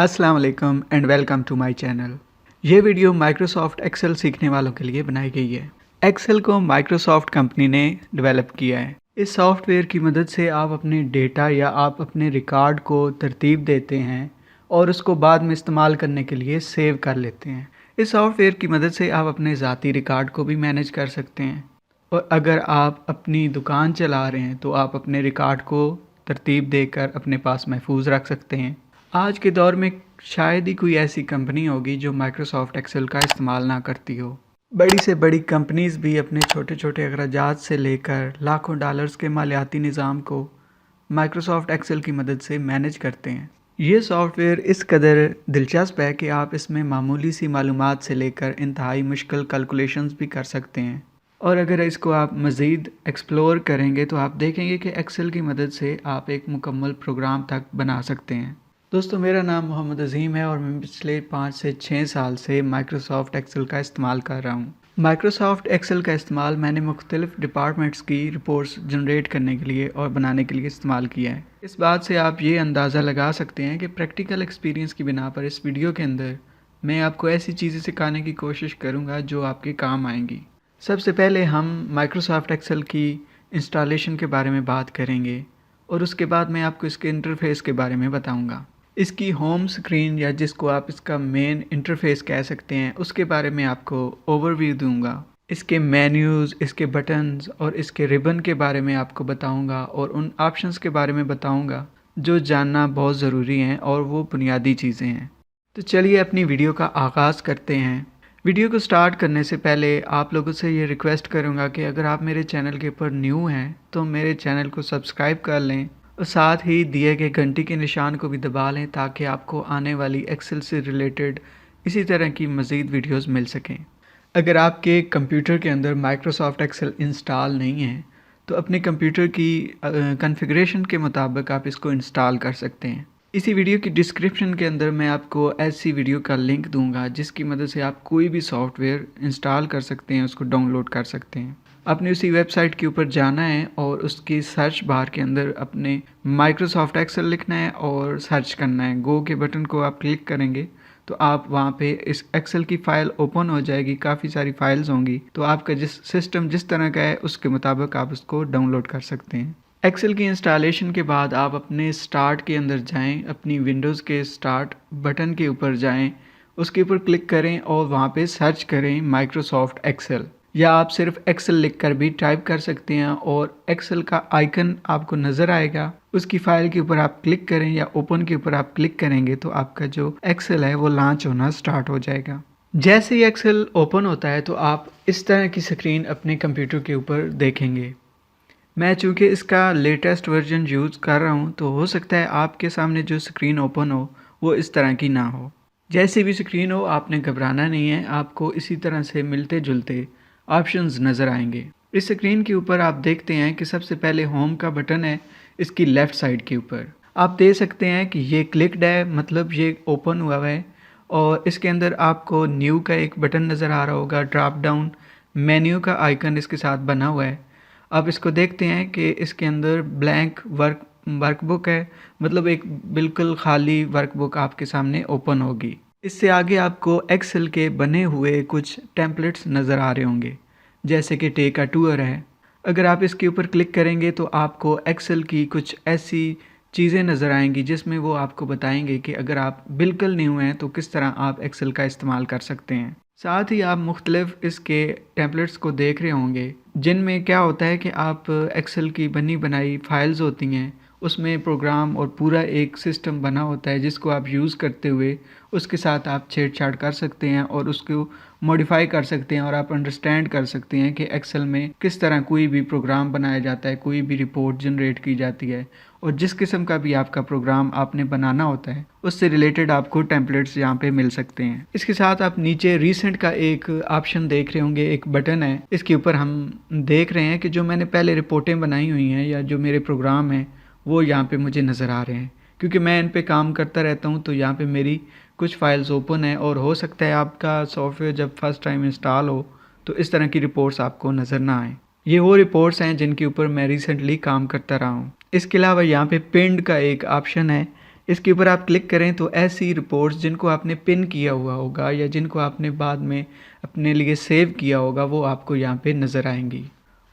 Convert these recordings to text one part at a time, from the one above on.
अस्सलाम वालेकुम and welcome to my channel. ये वीडियो माइक्रोसॉफ्ट एक्सेल सीखने वालों के लिए बनाई गई है। एक्सेल को माइक्रोसॉफ्ट कंपनी ने डेवलप किया है। इस सॉफ्टवेयर की मदद से आप अपने डेटा या आप अपने रिकॉर्ड को तरतीब देते हैं और उसको बाद में इस्तेमाल करने के लिए सेव कर लेते हैं। इस सॉफ्टवेयर की मदद से आप अपने ज़ाती रिकॉर्ड को भी मैनेज कर सकते हैं और अगर आप अपनी दुकान चला रहे हैं तो आप अपने रिकॉर्ड को तरतीब देकर अपने पास महफूज रख सकते हैं। आज के दौर में शायद ही कोई ऐसी कंपनी होगी जो माइक्रोसॉफ्ट एक्सेल का इस्तेमाल ना करती हो। बड़ी से बड़ी कंपनीज भी अपने छोटे छोटे अखराजात से लेकर लाखों डॉलर्स के मालियाती निज़ाम को माइक्रोसॉफ्ट एक्सेल की मदद से मैनेज करते हैं। ये सॉफ्टवेयर इस कदर दिलचस्प है कि आप इसमें मामूली सी मालूमात से लेकर इंतहाई मुश्किल कैलकुलेशंस भी कर सकते हैं और अगर इसको आप मज़ीद एक्सप्लोर करेंगे तो आप देखेंगे कि एक्सेल की मदद से आप एक मुकम्मल प्रोग्राम तक बना सकते हैं। दोस्तों, मेरा नाम मोहम्मद अज़ीम है और मैं पिछले 5 से 6 साल से माइक्रोसॉफ्ट एक्सेल का इस्तेमाल कर रहा हूँ। माइक्रोसॉफ्ट एक्सेल का इस्तेमाल मैंने मुख्तलिफ डिपार्टमेंट्स की रिपोर्ट्स जनरेट करने के लिए और बनाने के लिए इस्तेमाल किया है। इस बात से आप ये अंदाज़ा लगा सकते हैं कि प्रैक्टिकल एक्सपीरियंस की बिना पर इस वीडियो के अंदर मैं आपको ऐसी चीज़ें सिखाने की कोशिश करूँगा जो आपके काम आएंगी। सबसे पहले हम माइक्रोसॉफ्ट एक्सेल की इंस्टॉलेशन के बारे में बात करेंगे और उसके बाद मैं आपको इसके इंटरफेस के बारे में बताऊँगा। इसकी होम स्क्रीन या जिसको आप इसका मेन इंटरफेस कह सकते हैं उसके बारे में आपको ओवरव्यू दूंगा। इसके मेन्यूज़, इसके बटन्स और इसके रिबन के बारे में आपको बताऊंगा और उन ऑप्शंस के बारे में बताऊंगा जो जानना बहुत ज़रूरी हैं और वो बुनियादी चीज़ें हैं। तो चलिए अपनी वीडियो का आगाज़ करते हैं। वीडियो को स्टार्ट करने से पहले आप लोगों से ये रिक्वेस्ट करूँगा कि अगर आप मेरे चैनल के ऊपर न्यू हैं तो मेरे चैनल को सब्सक्राइब कर लें और साथ ही दिए गए घंटी के निशान को भी दबा लें ताकि आपको आने वाली एक्सेल से रिलेटेड इसी तरह की मज़ीद वीडियोस मिल सकें। अगर आपके कंप्यूटर के अंदर माइक्रोसॉफ्ट एक्सेल इंस्टॉल नहीं है तो अपने कंप्यूटर की कॉन्फ़िगरेशन के मुताबिक आप इसको इंस्टॉल कर सकते हैं। इसी वीडियो की डिस्क्रिप्शन के अंदर मैं आपको ऐसी वीडियो का लिंक दूंगा जिसकी मदद से आप कोई भी सॉफ्टवेयर इंस्टॉल कर सकते हैं, उसको डाउनलोड कर सकते हैं। आपने उसी वेबसाइट के ऊपर जाना है और उसकी सर्च बार के अंदर अपने माइक्रोसॉफ्ट एक्सेल लिखना है और सर्च करना है। गो के बटन को आप क्लिक करेंगे तो आप वहाँ पे इस एक्सेल की फ़ाइल ओपन हो जाएगी। काफ़ी सारी फाइल्स होंगी तो आपका जिस सिस्टम जिस तरह का है उसके मुताबिक आप उसको डाउनलोड कर सकते हैं। एक्सेल की इंस्टॉलेशन के बाद आप अपने स्टार्ट के अंदर जाएं, अपनी विंडोज़ के स्टार्ट बटन के ऊपर जाएं, उसके ऊपर क्लिक करें और वहाँ पे सर्च करें माइक्रोसॉफ्ट एक्सेल या आप सिर्फ एक्सेल लिखकर भी टाइप कर सकते हैं और एक्सेल का आइकन आपको नज़र आएगा। उसकी फ़ाइल के ऊपर आप क्लिक करें या ओपन के ऊपर आप क्लिक करेंगे तो आपका जो एक्सेल है वो लॉन्च होना स्टार्ट हो जाएगा। जैसे ही एक्सेल ओपन होता है तो आप इस तरह की स्क्रीन अपने कंप्यूटर के ऊपर देखेंगे। मैं चूँकि इसका लेटेस्ट वर्जन यूज़ कर रहा हूँ तो हो सकता है आपके सामने जो स्क्रीन ओपन हो वो इस तरह की ना हो। जैसी भी स्क्रीन हो आपने घबराना नहीं है, आपको इसी तरह से मिलते जुलते ऑप्शंस नज़र आएंगे। इस स्क्रीन के ऊपर आप देखते हैं कि सबसे पहले होम का बटन है इसकी लेफ़्ट साइड के ऊपर। आप देख सकते हैं कि ये क्लिक्ड है, मतलब ये ओपन हुआ है और इसके अंदर आपको न्यू का एक बटन नज़र आ रहा होगा। ड्रॉप डाउन मेन्यू का आइकन इसके साथ बना हुआ है। आप इसको देखते हैं कि इसके अंदर ब्लैंक वर्कबुक है, मतलब एक बिल्कुल खाली वर्कबुक आपके सामने ओपन होगी। इससे आगे आपको एक्सेल के बने हुए कुछ टेम्पलेट्स नज़र आ रहे होंगे जैसे कि टेक अ टूर है। अगर आप इसके ऊपर क्लिक करेंगे तो आपको एक्सेल की कुछ ऐसी चीज़ें नज़र आएंगी जिसमें वो आपको बताएंगे कि अगर आप बिल्कुल न्यू हैं तो किस तरह आप एक्सेल का इस्तेमाल कर सकते हैं। साथ ही आप मुख्तलिफ इसके टेम्पलेट्स को देख रहे होंगे जिनमें क्या होता है कि आप एक्सेल की बनी बनाई फाइल्स होती हैं, उसमें प्रोग्राम और पूरा एक सिस्टम बना होता है जिसको आप यूज़ करते हुए उसके साथ आप छेड़छाड़ कर सकते हैं और उसको मॉडिफाई कर सकते हैं और आप अंडरस्टैंड कर सकते हैं कि एक्सेल में किस तरह कोई भी प्रोग्राम बनाया जाता है, कोई भी रिपोर्ट जनरेट की जाती है और जिस किस्म का भी आपका प्रोग्राम आपने बनाना होता है उससे रिलेटेड आपको टेम्पलेट्स यहाँ पे मिल सकते हैं। इसके साथ आप नीचे रीसेंट का एक ऑप्शन देख रहे होंगे, एक बटन है। इसके ऊपर हम देख रहे हैं कि जो मैंने पहले रिपोर्टें बनाई हुई हैं या जो मेरे प्रोग्राम हैं वो यहाँ पे मुझे नज़र आ रहे हैं। क्योंकि मैं इन पे काम करता रहता हूँ तो यहाँ पे मेरी कुछ फाइल्स ओपन है और हो सकता है आपका सॉफ्टवेयर जब फर्स्ट टाइम इंस्टॉल हो तो इस तरह की रिपोर्ट्स आपको नज़र ना आए। ये वो रिपोर्ट्स हैं जिनके ऊपर मैं रिसेंटली काम करता रहा हूँ। इसके अलावा यहाँ पे पिंड का एक ऑप्शन है। इसके ऊपर आप क्लिक करें तो ऐसी रिपोर्ट्स जिनको आपने पिन किया हुआ होगा या जिनको आपने बाद में अपने लिए सेव किया होगा वो आपको यहाँ पे नज़र आएंगी।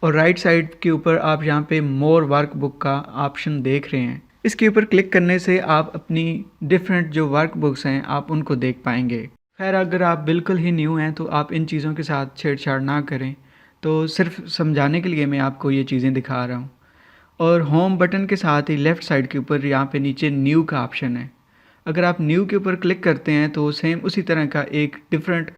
और राइट साइड के ऊपर आप यहाँ पे मोर वर्कबुक का ऑप्शन देख रहे हैं। इसके ऊपर क्लिक करने से आप अपनी डिफरेंट जो वर्कबुक्स हैं आप उनको देख पाएंगे। खैर अगर आप बिल्कुल ही न्यू हैं तो आप इन चीज़ों के साथ छेड़छाड़ ना करें, तो सिर्फ समझाने के लिए मैं आपको ये चीज़ें दिखा रहा हूँ। और होम बटन के साथ ही लेफ़्ट साइड के ऊपर यहाँ पे नीचे न्यू का ऑप्शन है। अगर आप न्यू के ऊपर क्लिक करते हैं तो सेम उसी तरह का एक डिफरेंट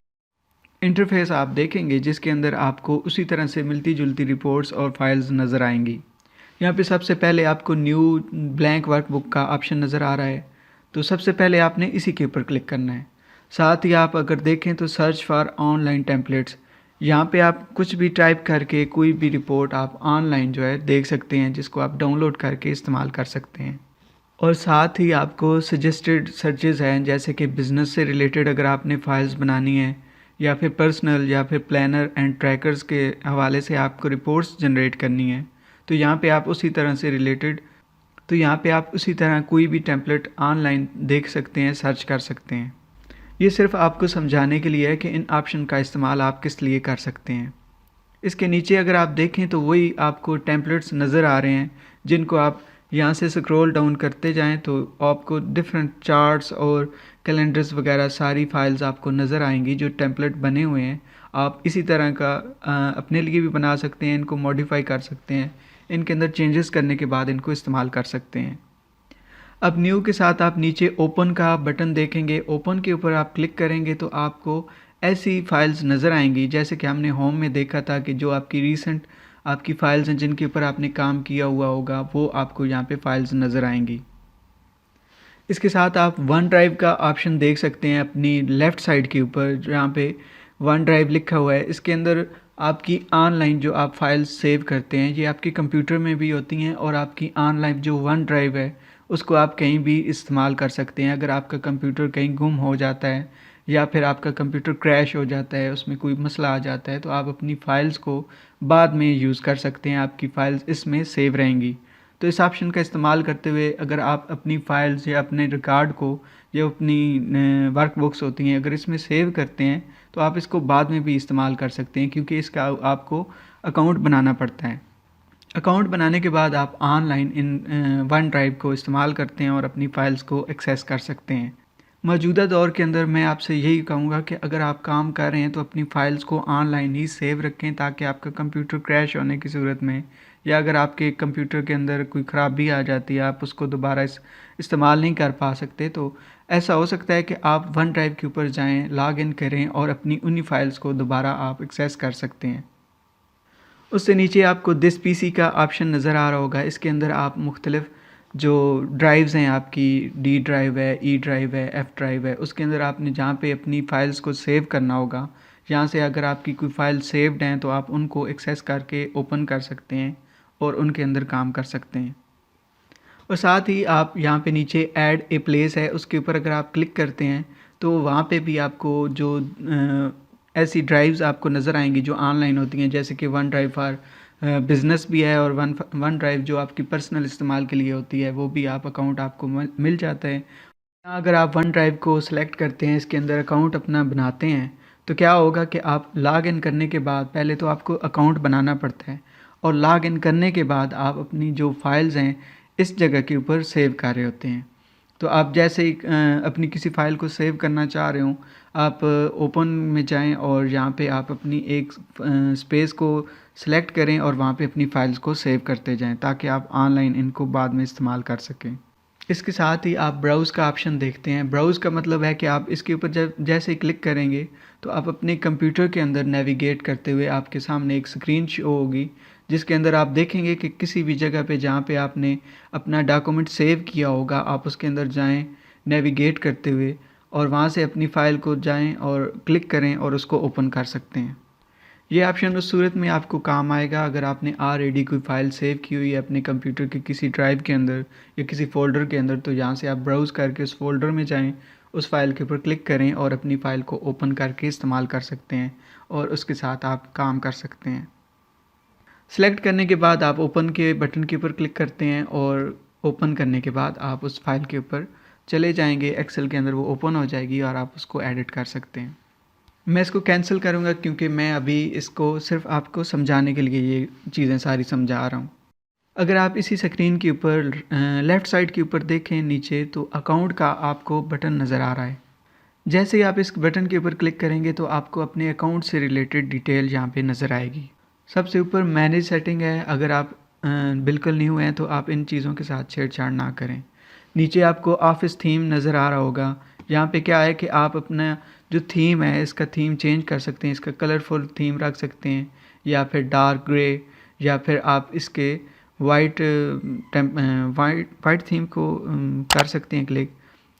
इंटरफेस आप देखेंगे जिसके अंदर आपको उसी तरह से मिलती जुलती रिपोर्ट्स और फाइल्स नज़र आएंगी। यहाँ पे सबसे पहले आपको न्यू ब्लैंक वर्कबुक का ऑप्शन नज़र आ रहा है, तो सबसे पहले आपने इसी के ऊपर क्लिक करना है। साथ ही आप अगर देखें तो सर्च फॉर ऑनलाइन टेम्पलेट्स, यहाँ पे आप कुछ भी टाइप करके कोई भी रिपोर्ट आप ऑनलाइन जो है देख सकते हैं, जिसको आप डाउनलोड करके इस्तेमाल कर सकते हैं। और साथ ही आपको सजेस्टेड सर्चेज़ हैं, जैसे कि बिज़नेस से रिलेटेड अगर आपने फाइल्स बनानी है या फिर पर्सनल या फिर प्लानर एंड ट्रैकर्स के हवाले से आपको रिपोर्ट्स जनरेट करनी है, तो यहाँ पे आप उसी तरह से रिलेटेड तो यहाँ पे आप उसी तरह कोई भी टेम्पलेट ऑनलाइन देख सकते हैं, सर्च कर सकते हैं। ये सिर्फ आपको समझाने के लिए है कि इन ऑप्शन का इस्तेमाल आप किस लिए कर सकते हैं। इसके नीचे अगर आप देखें तो वही आपको टेम्पलेट्स नज़र आ रहे हैं, जिनको आप यहाँ से स्क्रॉल डाउन करते जाएं तो आपको डिफरेंट चार्ट्स और कैलेंडर्स वगैरह सारी फाइल्स आपको नज़र आएंगी जो टेम्पलेट बने हुए हैं। आप इसी तरह का अपने लिए भी बना सकते हैं, इनको मॉडिफाई कर सकते हैं, इनके अंदर चेंजेस करने के बाद इनको इस्तेमाल कर सकते हैं। अब न्यू के साथ आप नीचे ओपन का बटन देखेंगे। ओपन के ऊपर आप क्लिक करेंगे तो आपको ऐसी फाइल्स नज़र आएंगी जैसे कि हमने होम में देखा था कि जो आपकी रीसेंट आपकी फ़ाइल्स हैं जिनके ऊपर आपने काम किया हुआ होगा वो आपको यहाँ पे फाइल्स नज़र आएंगी। इसके साथ आप वन ड्राइव का ऑप्शन देख सकते हैं अपनी लेफ़्ट साइड के ऊपर, जहाँ पे वन ड्राइव लिखा हुआ है। इसके अंदर आपकी ऑनलाइन जो आप फाइल्स सेव करते हैं ये आपके कंप्यूटर में भी होती हैं, और आपकी ऑनलाइन जो वन ड्राइव है उसको आप कहीं भी इस्तेमाल कर सकते हैं। अगर आपका कंप्यूटर कहीं गुम हो जाता है या फिर आपका कंप्यूटर क्रैश हो जाता है, उसमें कोई मसला आ जाता है, तो आप अपनी फ़ाइल्स को बाद में यूज़ कर सकते हैं, आपकी फ़ाइल्स इसमें सेव रहेंगी। तो इस ऑप्शन का इस्तेमाल करते हुए अगर आप अपनी फ़ाइल्स या अपने रिकॉर्ड को या अपनी वर्कबुक्स होती हैं अगर इसमें सेव करते हैं तो आप इसको बाद में भी इस्तेमाल कर सकते हैं, क्योंकि इसका आपको अकाउंट बनाना पड़ता है। अकाउंट बनाने के बाद आप ऑनलाइन इन वन ड्राइव को इस्तेमाल करते हैं और अपनी फ़ाइल्स को एक्सेस कर सकते हैं। मौजूदा दौर के अंदर मैं आपसे यही कहूँगा कि अगर आप काम कर रहे हैं तो अपनी फ़ाइल्स को ऑनलाइन ही सेव रखें, ताकि आपका कंप्यूटर क्रैश होने की सूरत में या अगर आपके कंप्यूटर के अंदर कोई ख़राबी आ जाती है, आप उसको दोबारा इस्तेमाल नहीं कर पा सकते, तो ऐसा हो सकता है कि आप वन ड्राइव के ऊपर जाएँ, लॉग इन करें और अपनी उन्हीं फ़ाइल्स को दोबारा आप एक्सेस कर सकते हैं। उससे नीचे आपको दिस पीसी का ऑप्शन नज़र आ रहा होगा। इसके अंदर आप मुख्तलिफ़ जो ड्राइव्स हैं, आपकी डी ड्राइव है, ई ड्राइव है, एफ़ ड्राइव है, उसके अंदर आपने जहाँ पे अपनी फ़ाइल्स को सेव करना होगा, यहाँ से अगर आपकी कोई फ़ाइल सेव्ड हैं तो आप उनको एक्सेस करके ओपन कर सकते हैं और उनके अंदर काम कर सकते हैं। और साथ ही आप यहाँ पे नीचे ऐड ए प्लेस है, उसके ऊपर अगर आप क्लिक करते हैं तो वहाँ पे भी आपको जो ऐसी ड्राइव्स आपको नज़र आएंगी जो ऑनलाइन होती हैं, जैसे कि वन ड्राइव फॉर बिज़नेस भी है और वन ड्राइव जो आपकी पर्सनल इस्तेमाल के लिए होती है वो भी आप अकाउंट आपको मिल जाता है। अगर आप वन ड्राइव को सिलेक्ट करते हैं, इसके अंदर अकाउंट अपना बनाते हैं, तो क्या होगा कि आप लॉग इन करने के बाद पहले तो आपको अकाउंट बनाना पड़ता है, और लॉग इन करने के बाद आप अपनी जो फाइल्स हैं इस जगह के ऊपर सेव कर रहे होते हैं। तो आप जैसे ही अपनी किसी फ़ाइल को सेव करना चाह रहे हो, आप ओपन में जाएं और यहाँ पे आप अपनी एक स्पेस को सिलेक्ट करें और वहाँ पे अपनी फ़ाइल्स को सेव करते जाएं, ताकि आप ऑनलाइन इनको बाद में इस्तेमाल कर सकें। इसके साथ ही आप ब्राउज़ का ऑप्शन देखते हैं। ब्राउज़ का मतलब है कि आप इसके ऊपर जब जैसे ही क्लिक करेंगे तो आप अपने कंप्यूटर के अंदर नेविगेट करते हुए आपके सामने एक स्क्रीन शो होगी, जिसके अंदर आप देखेंगे कि किसी भी जगह पे जहाँ पे आपने अपना डॉक्यूमेंट सेव किया होगा आप उसके अंदर जाएं नेविगेट करते हुए, और वहाँ से अपनी फ़ाइल को जाएं और क्लिक करें और उसको ओपन कर सकते हैं। ये ऑप्शन उस सूरत में आपको काम आएगा अगर आपने ऑलरेडी कोई फ़ाइल सेव की हुई है अपने कंप्यूटर के किसी ड्राइव के अंदर या किसी फ़ोल्डर के अंदर, तो यहाँ से आप ब्राउज़ करके उस फ़ोल्डर में जाएं, उस फाइल के ऊपर क्लिक करें और अपनी फ़ाइल को ओपन करके इस्तेमाल कर सकते हैं और उसके साथ आप काम कर सकते हैं। सेलेक्ट करने के बाद आप ओपन के बटन के ऊपर क्लिक करते हैं और ओपन करने के बाद आप उस फाइल के ऊपर चले जाएंगे एक्सेल के अंदर, वो ओपन हो जाएगी और आप उसको एडिट कर सकते हैं। मैं इसको कैंसिल करूँगा क्योंकि मैं अभी इसको सिर्फ आपको समझाने के लिए ये चीज़ें सारी समझा रहा हूँ। अगर आप इसी स्क्रीन के ऊपर लेफ़्ट साइड के ऊपर देखें नीचे, तो अकाउंट का आपको बटन नज़र आ रहा है। जैसे ही आप इस बटन के ऊपर क्लिक करेंगे तो आपको अपने अकाउंट से रिलेटेड डिटेल यहाँ पे नज़र आएगी। सबसे ऊपर मैनेज सेटिंग है। अगर आप बिल्कुल न्यू हैं तो आप इन चीज़ों के साथ छेड़छाड़ ना करें। नीचे आपको ऑफिस थीम नज़र आ रहा होगा। यहाँ पे क्या है कि आप अपना जो थीम है इसका थीम चेंज कर सकते हैं, इसका कलरफुल थीम रख सकते हैं या फिर डार्क ग्रे, या फिर आप इसके वाइट वाइट थीम को कर सकते हैं क्लिक,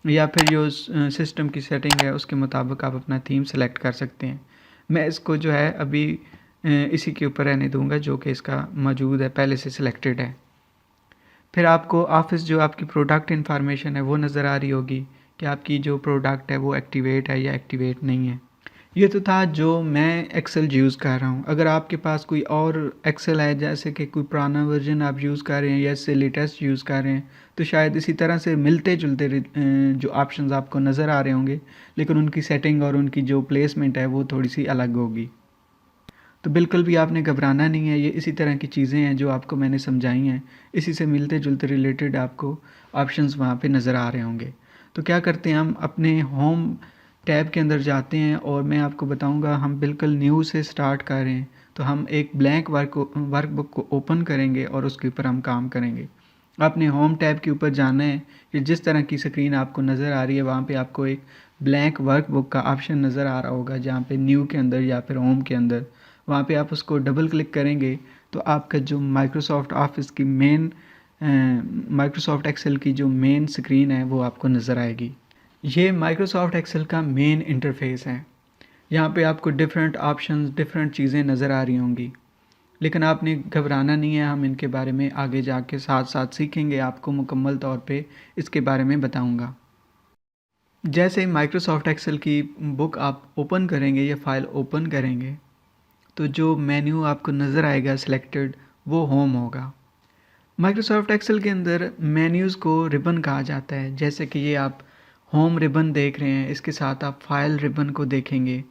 या फिर जो सिस्टम की सेटिंग है उसके मुताबिक आप अपना थीम सेलेक्ट कर सकते हैं। मैं इसको जो है अभी इसी के ऊपर रहने दूंगा जो कि इसका मौजूद है, पहले से सिलेक्टेड है। फिर आपको ऑफिस जो आपकी प्रोडक्ट इन्फॉर्मेशन है वो नज़र आ रही होगी कि आपकी जो प्रोडक्ट है वो एक्टिवेट है या एक्टिवेट नहीं है। ये तो था जो मैं एक्सेल यूज़ कर रहा हूँ। अगर आपके पास कोई और एक्सेल है, जैसे कि कोई पुराना वर्जन आप यूज़ कर रहे हैं या इससे लेटेस्ट यूज़ कर रहे हैं, तो शायद इसी तरह से मिलते जुलते जो ऑप्शंस आपको नज़र आ रहे होंगे, लेकिन उनकी सेटिंग और उनकी जो प्लेसमेंट है वो थोड़ी सी अलग होगी। तो बिल्कुल भी आपने घबराना नहीं है, ये इसी तरह की चीज़ें हैं जो आपको मैंने समझाई हैं, इसी से मिलते जुलते रिलेटेड आपको ऑप्शंस वहाँ पे नज़र आ रहे होंगे। तो क्या करते हैं, हम अपने होम टैब के अंदर जाते हैं और मैं आपको बताऊंगा, हम बिल्कुल न्यू से स्टार्ट कर रहे हैं तो हम एक ब्लैंक वर्कबुक को ओपन करेंगे और उसके ऊपर हम काम करेंगे। आपने होम टैब के ऊपर जाना है कि जिस तरह की स्क्रीन आपको नज़र आ रही है वहाँ पे आपको एक ब्लैंक वर्कबुक का ऑप्शन नज़र आ रहा होगा, जहाँ पे न्यू के अंदर या फिर होम के अंदर, वहाँ पे आप उसको डबल क्लिक करेंगे तो आपका जो माइक्रोसॉफ्ट ऑफिस की मेन माइक्रोसॉफ्ट एक्सेल की जो मेन स्क्रीन है वो आपको नज़र आएगी। ये माइक्रोसॉफ्ट एक्सेल का मेन इंटरफेस है। यहाँ पे आपको डिफरेंट ऑप्शंस, डिफरेंट चीज़ें नज़र आ रही होंगी, लेकिन आपने घबराना नहीं है, हम इनके बारे में आगे जाके साथ साथ सीखेंगे, आपको मुकम्मल तौर पे इसके बारे में बताऊँगा। जैसे माइक्रोसॉफ्ट एक्सेल की बुक आप ओपन करेंगे या फाइल ओपन करेंगे तो जो मेन्यू आपको नज़र आएगा सिलेक्टेड, वो होम होगा। माइक्रोसॉफ्ट एक्सेल के अंदर मेन्यूज़ को रिबन कहा जाता है। जैसे कि ये आप होम रिबन देख रहे हैं, इसके साथ आप फाइल रिबन को देखेंगे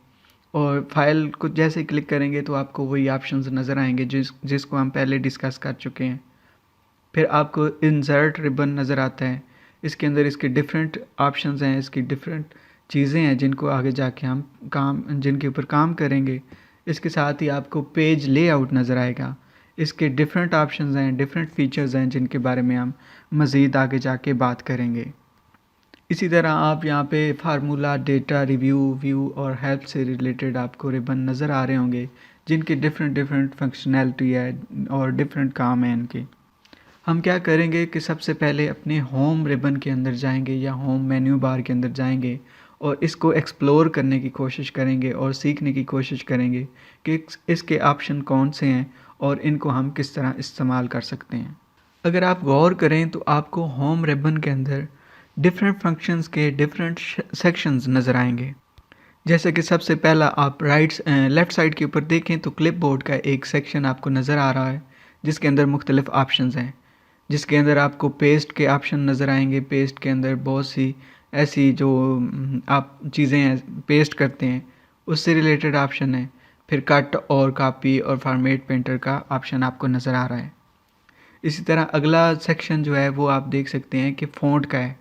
और फाइल को जैसे क्लिक करेंगे तो आपको वही ऑप्शंस नज़र आएंगे जिसको हम पहले डिस्कस कर चुके हैं। फिर आपको इंसर्ट रिबन नज़र आता है, इसके अंदर इसके डिफरेंट ऑप्शंस हैं, इसकी डिफरेंट चीज़ें हैं जिनको आगे जाके हम जिनके ऊपर काम करेंगे। इसके साथ ही आपको पेज लेआउट नज़र आएगा, इसके डिफरेंट ऑप्शंस हैं, डिफरेंट फीचर्स हैं जिनके बारे में हम मज़ीद आगे जाके बात करेंगे। इसी तरह आप यहाँ पे फार्मूला, डेटा, रिव्यू, व्यू और हेल्प से रिलेटेड आपको रिबन नज़र आ रहे होंगे जिनके डिफरेंट फंक्शनैलिटी है और डिफरेंट काम है इनके। हम क्या करेंगे कि सबसे पहले अपने होम रिबन के अंदर जाएंगे या होम मेन्यू बार के अंदर जाएंगे और इसको एक्सप्लोर करने की कोशिश करेंगे और सीखने की कोशिश करेंगे कि इसके ऑप्शन कौन से हैं और इनको हम किस तरह इस्तेमाल कर सकते हैं। अगर आप गौर करें तो आपको होम रिबन के अंदर डिफरेंट फंक्शंस के डिफरेंट सेक्शंस नज़र आएंगे। जैसे कि सबसे पहला आप लेफ़्ट साइड के ऊपर देखें तो क्लिपबोर्ड का एक सेक्शन आपको नज़र आ रहा है जिसके अंदर मुख्तलिफ ऑप्शंस हैं, जिसके अंदर आपको पेस्ट के ऑप्शन नज़र आएंगे। पेस्ट के अंदर बहुत सी ऐसी जो आप चीज़ें हैं पेस्ट करते हैं उससे रिलेटेड ऑप्शन है। फिर कट और कॉपी और फॉर्मेट पेंटर का ऑप्शन आपको नज़र आ रहा है। इसी तरह अगला सेक्शन जो है वो आप देख सकते हैं कि फ़ॉन्ट का है।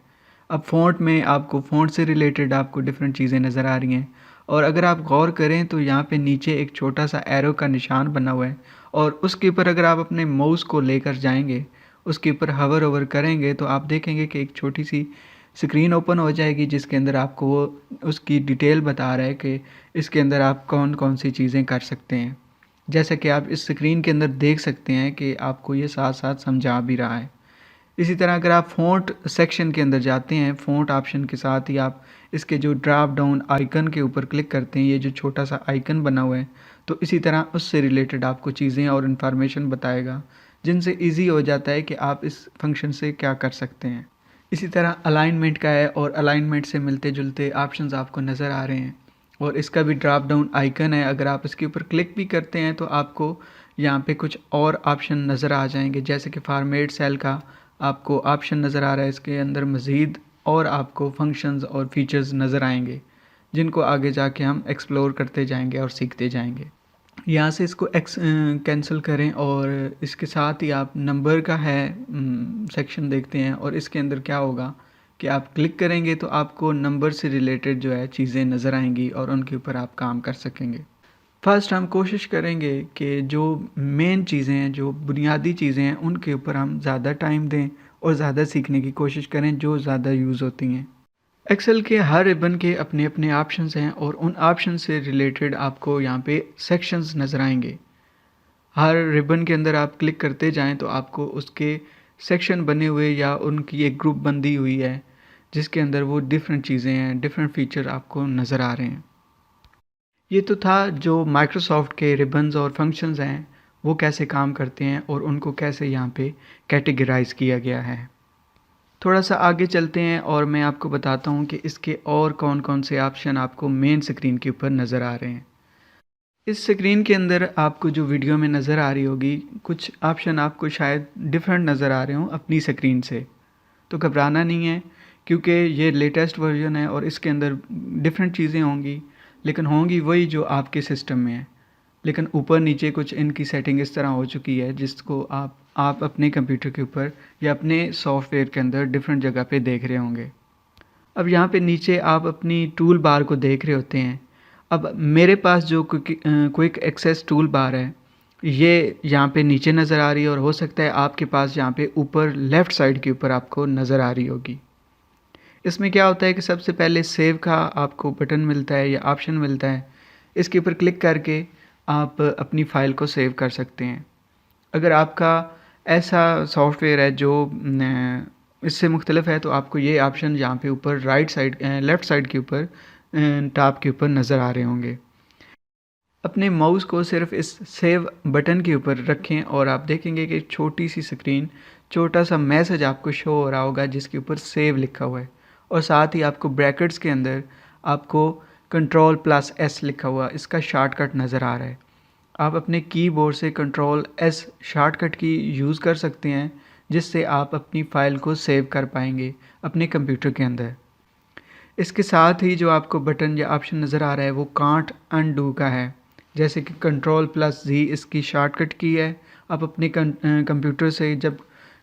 अब फ़ॉन्ट में आपको फ़ॉन्ट से रिलेटेड आपको डिफरेंट चीज़ें नज़र आ रही हैं और अगर आप गौर करें तो यहाँ पे नीचे एक छोटा सा एरो का निशान बना हुआ है और उसके ऊपर अगर आप अपने माउस को लेकर जाएंगे, उसके ऊपर हवर ओवर करेंगे तो आप देखेंगे कि एक छोटी सी स्क्रीन ओपन हो जाएगी जिसके अंदर आपको वो उसकी डिटेल बता रहा है कि इसके अंदर आप कौन कौन सी चीज़ें कर सकते हैं। जैसा कि आप इस स्क्रीन के अंदर देख सकते हैं कि आपको ये साथ साथ समझा भी रहा है। इसी तरह अगर आप फ़ॉन्ट सेक्शन के अंदर जाते हैं, फ़ॉन्ट ऑप्शन के साथ ही आप इसके जो ड्रॉप डाउन आइकन के ऊपर क्लिक करते हैं, ये जो छोटा सा आइकन बना हुआ है, तो इसी तरह उससे रिलेटेड आपको चीज़ें और इन्फॉर्मेशन बताएगा जिनसे इजी हो जाता है कि आप इस फंक्शन से क्या कर सकते हैं। इसी तरह अलाइनमेंट का है और अलाइनमेंट से मिलते जुलते ऑप्शंस आपको नज़र आ रहे हैं और इसका भी ड्रॉप डाउन आइकन है। अगर आप इसके ऊपर क्लिक भी करते हैं तो आपको यहाँ पे कुछ और ऑप्शन नज़र आ जाएंगे, जैसे कि फॉर्मेट सेल का आपको ऑप्शन नज़र आ रहा है। इसके अंदर मज़ीद और आपको फंक्शंस और फीचर्स नज़र आएंगे, जिनको आगे जाके हम एक्सप्लोर करते जाएंगे और सीखते जाएंगे। यहाँ से इसको कैंसिल करें और इसके साथ ही आप नंबर का है सेक्शन देखते हैं, और इसके अंदर क्या होगा कि आप क्लिक करेंगे तो आपको नंबर से रिलेटेड जो है चीज़ें नज़र आएंगी और उनके ऊपर आप काम कर सकेंगे। फर्स्ट हम कोशिश करेंगे कि जो मेन चीज़ें हैं, जो बुनियादी चीज़ें हैं, उनके ऊपर हम ज़्यादा टाइम दें और ज़्यादा सीखने की कोशिश करें जो ज़्यादा यूज़ होती हैं। एक्सेल के हर रिबन के अपने अपने ऑप्शंस हैं और उन ऑप्शन से रिलेटेड आपको यहाँ पे सेक्शंस नज़र आएंगे। हर रिबन के अंदर आप क्लिक करते जाएं तो आपको उसके सेक्शन बने हुए या उनकी एक ग्रुप बंदी हुई है, जिसके अंदर वो डिफरेंट चीज़ें हैं, डिफरेंट फीचर आपको नज़र आ रहे हैं। ये तो था जो माइक्रोसॉफ्ट के रिबन्स और फंक्शंस हैं वो कैसे काम करते हैं और उनको कैसे यहाँ पे कैटेगराइज किया गया है। थोड़ा सा आगे चलते हैं और मैं आपको बताता हूँ कि इसके और कौन कौन से ऑप्शन आपको मेन स्क्रीन के ऊपर नज़र आ रहे हैं। इस स्क्रीन के अंदर आपको जो वीडियो में नज़र आ रही होगी, कुछ ऑप्शन आपको शायद डिफरेंट नज़र आ रहे हों अपनी स्क्रीन से, तो घबराना नहीं है, क्योंकि ये लेटेस्ट वर्जन है और इसके अंदर डिफरेंट चीज़ें होंगी, लेकिन होंगी वही जो आपके सिस्टम में है। लेकिन ऊपर नीचे कुछ इनकी सेटिंग इस तरह हो चुकी है जिसको आप अपने कंप्यूटर के ऊपर या अपने सॉफ्टवेयर के अंदर डिफरेंट जगह पे देख रहे होंगे। अब यहाँ पे नीचे आप अपनी टूल बार को देख रहे होते हैं। अब मेरे पास जो क्विक एक्सेस टूल बार है, ये यहाँ पे नीचे नज़र आ रही है और हो सकता है आपके पास यहाँ पे ऊपर लेफ़्ट साइड के ऊपर आपको नज़र आ रही होगी। इसमें क्या होता है कि सबसे पहले सेव का आपको बटन मिलता है या ऑप्शन मिलता है। इसके ऊपर क्लिक करके आप अपनी फ़ाइल को सेव कर सकते हैं। अगर आपका ऐसा सॉफ्टवेयर है जो इससे मुख्तलिफ है तो आपको ये ऑप्शन यहाँ पे ऊपर राइट साइड लेफ़्ट साइड के ऊपर टॉप के ऊपर नज़र आ रहे होंगे। अपने माउस को सिर्फ इस सेव बटन के ऊपर रखें और आप देखेंगे कि छोटी सी स्क्रीन, छोटा सा मैसेज आपको शो हो रहा होगा जिसके ऊपर सेव लिखा हुआ है, और साथ ही आपको ब्रैकेट्स के अंदर आपको Ctrl+S लिखा हुआ इसका शॉर्टकट नज़र आ रहा है। आप अपने कीबोर्ड से Ctrl+S शॉर्टकट की यूज़ कर सकते हैं, जिससे आप अपनी फ़ाइल को सेव कर पाएंगे अपने कंप्यूटर के अंदर। इसके साथ ही जो आपको बटन या ऑप्शन नज़र आ रहा है वो कांट अनडू का है, जैसे कि Ctrl+Z इसकी शॉर्टकट की है। आप अपने कंप्यूटर से जब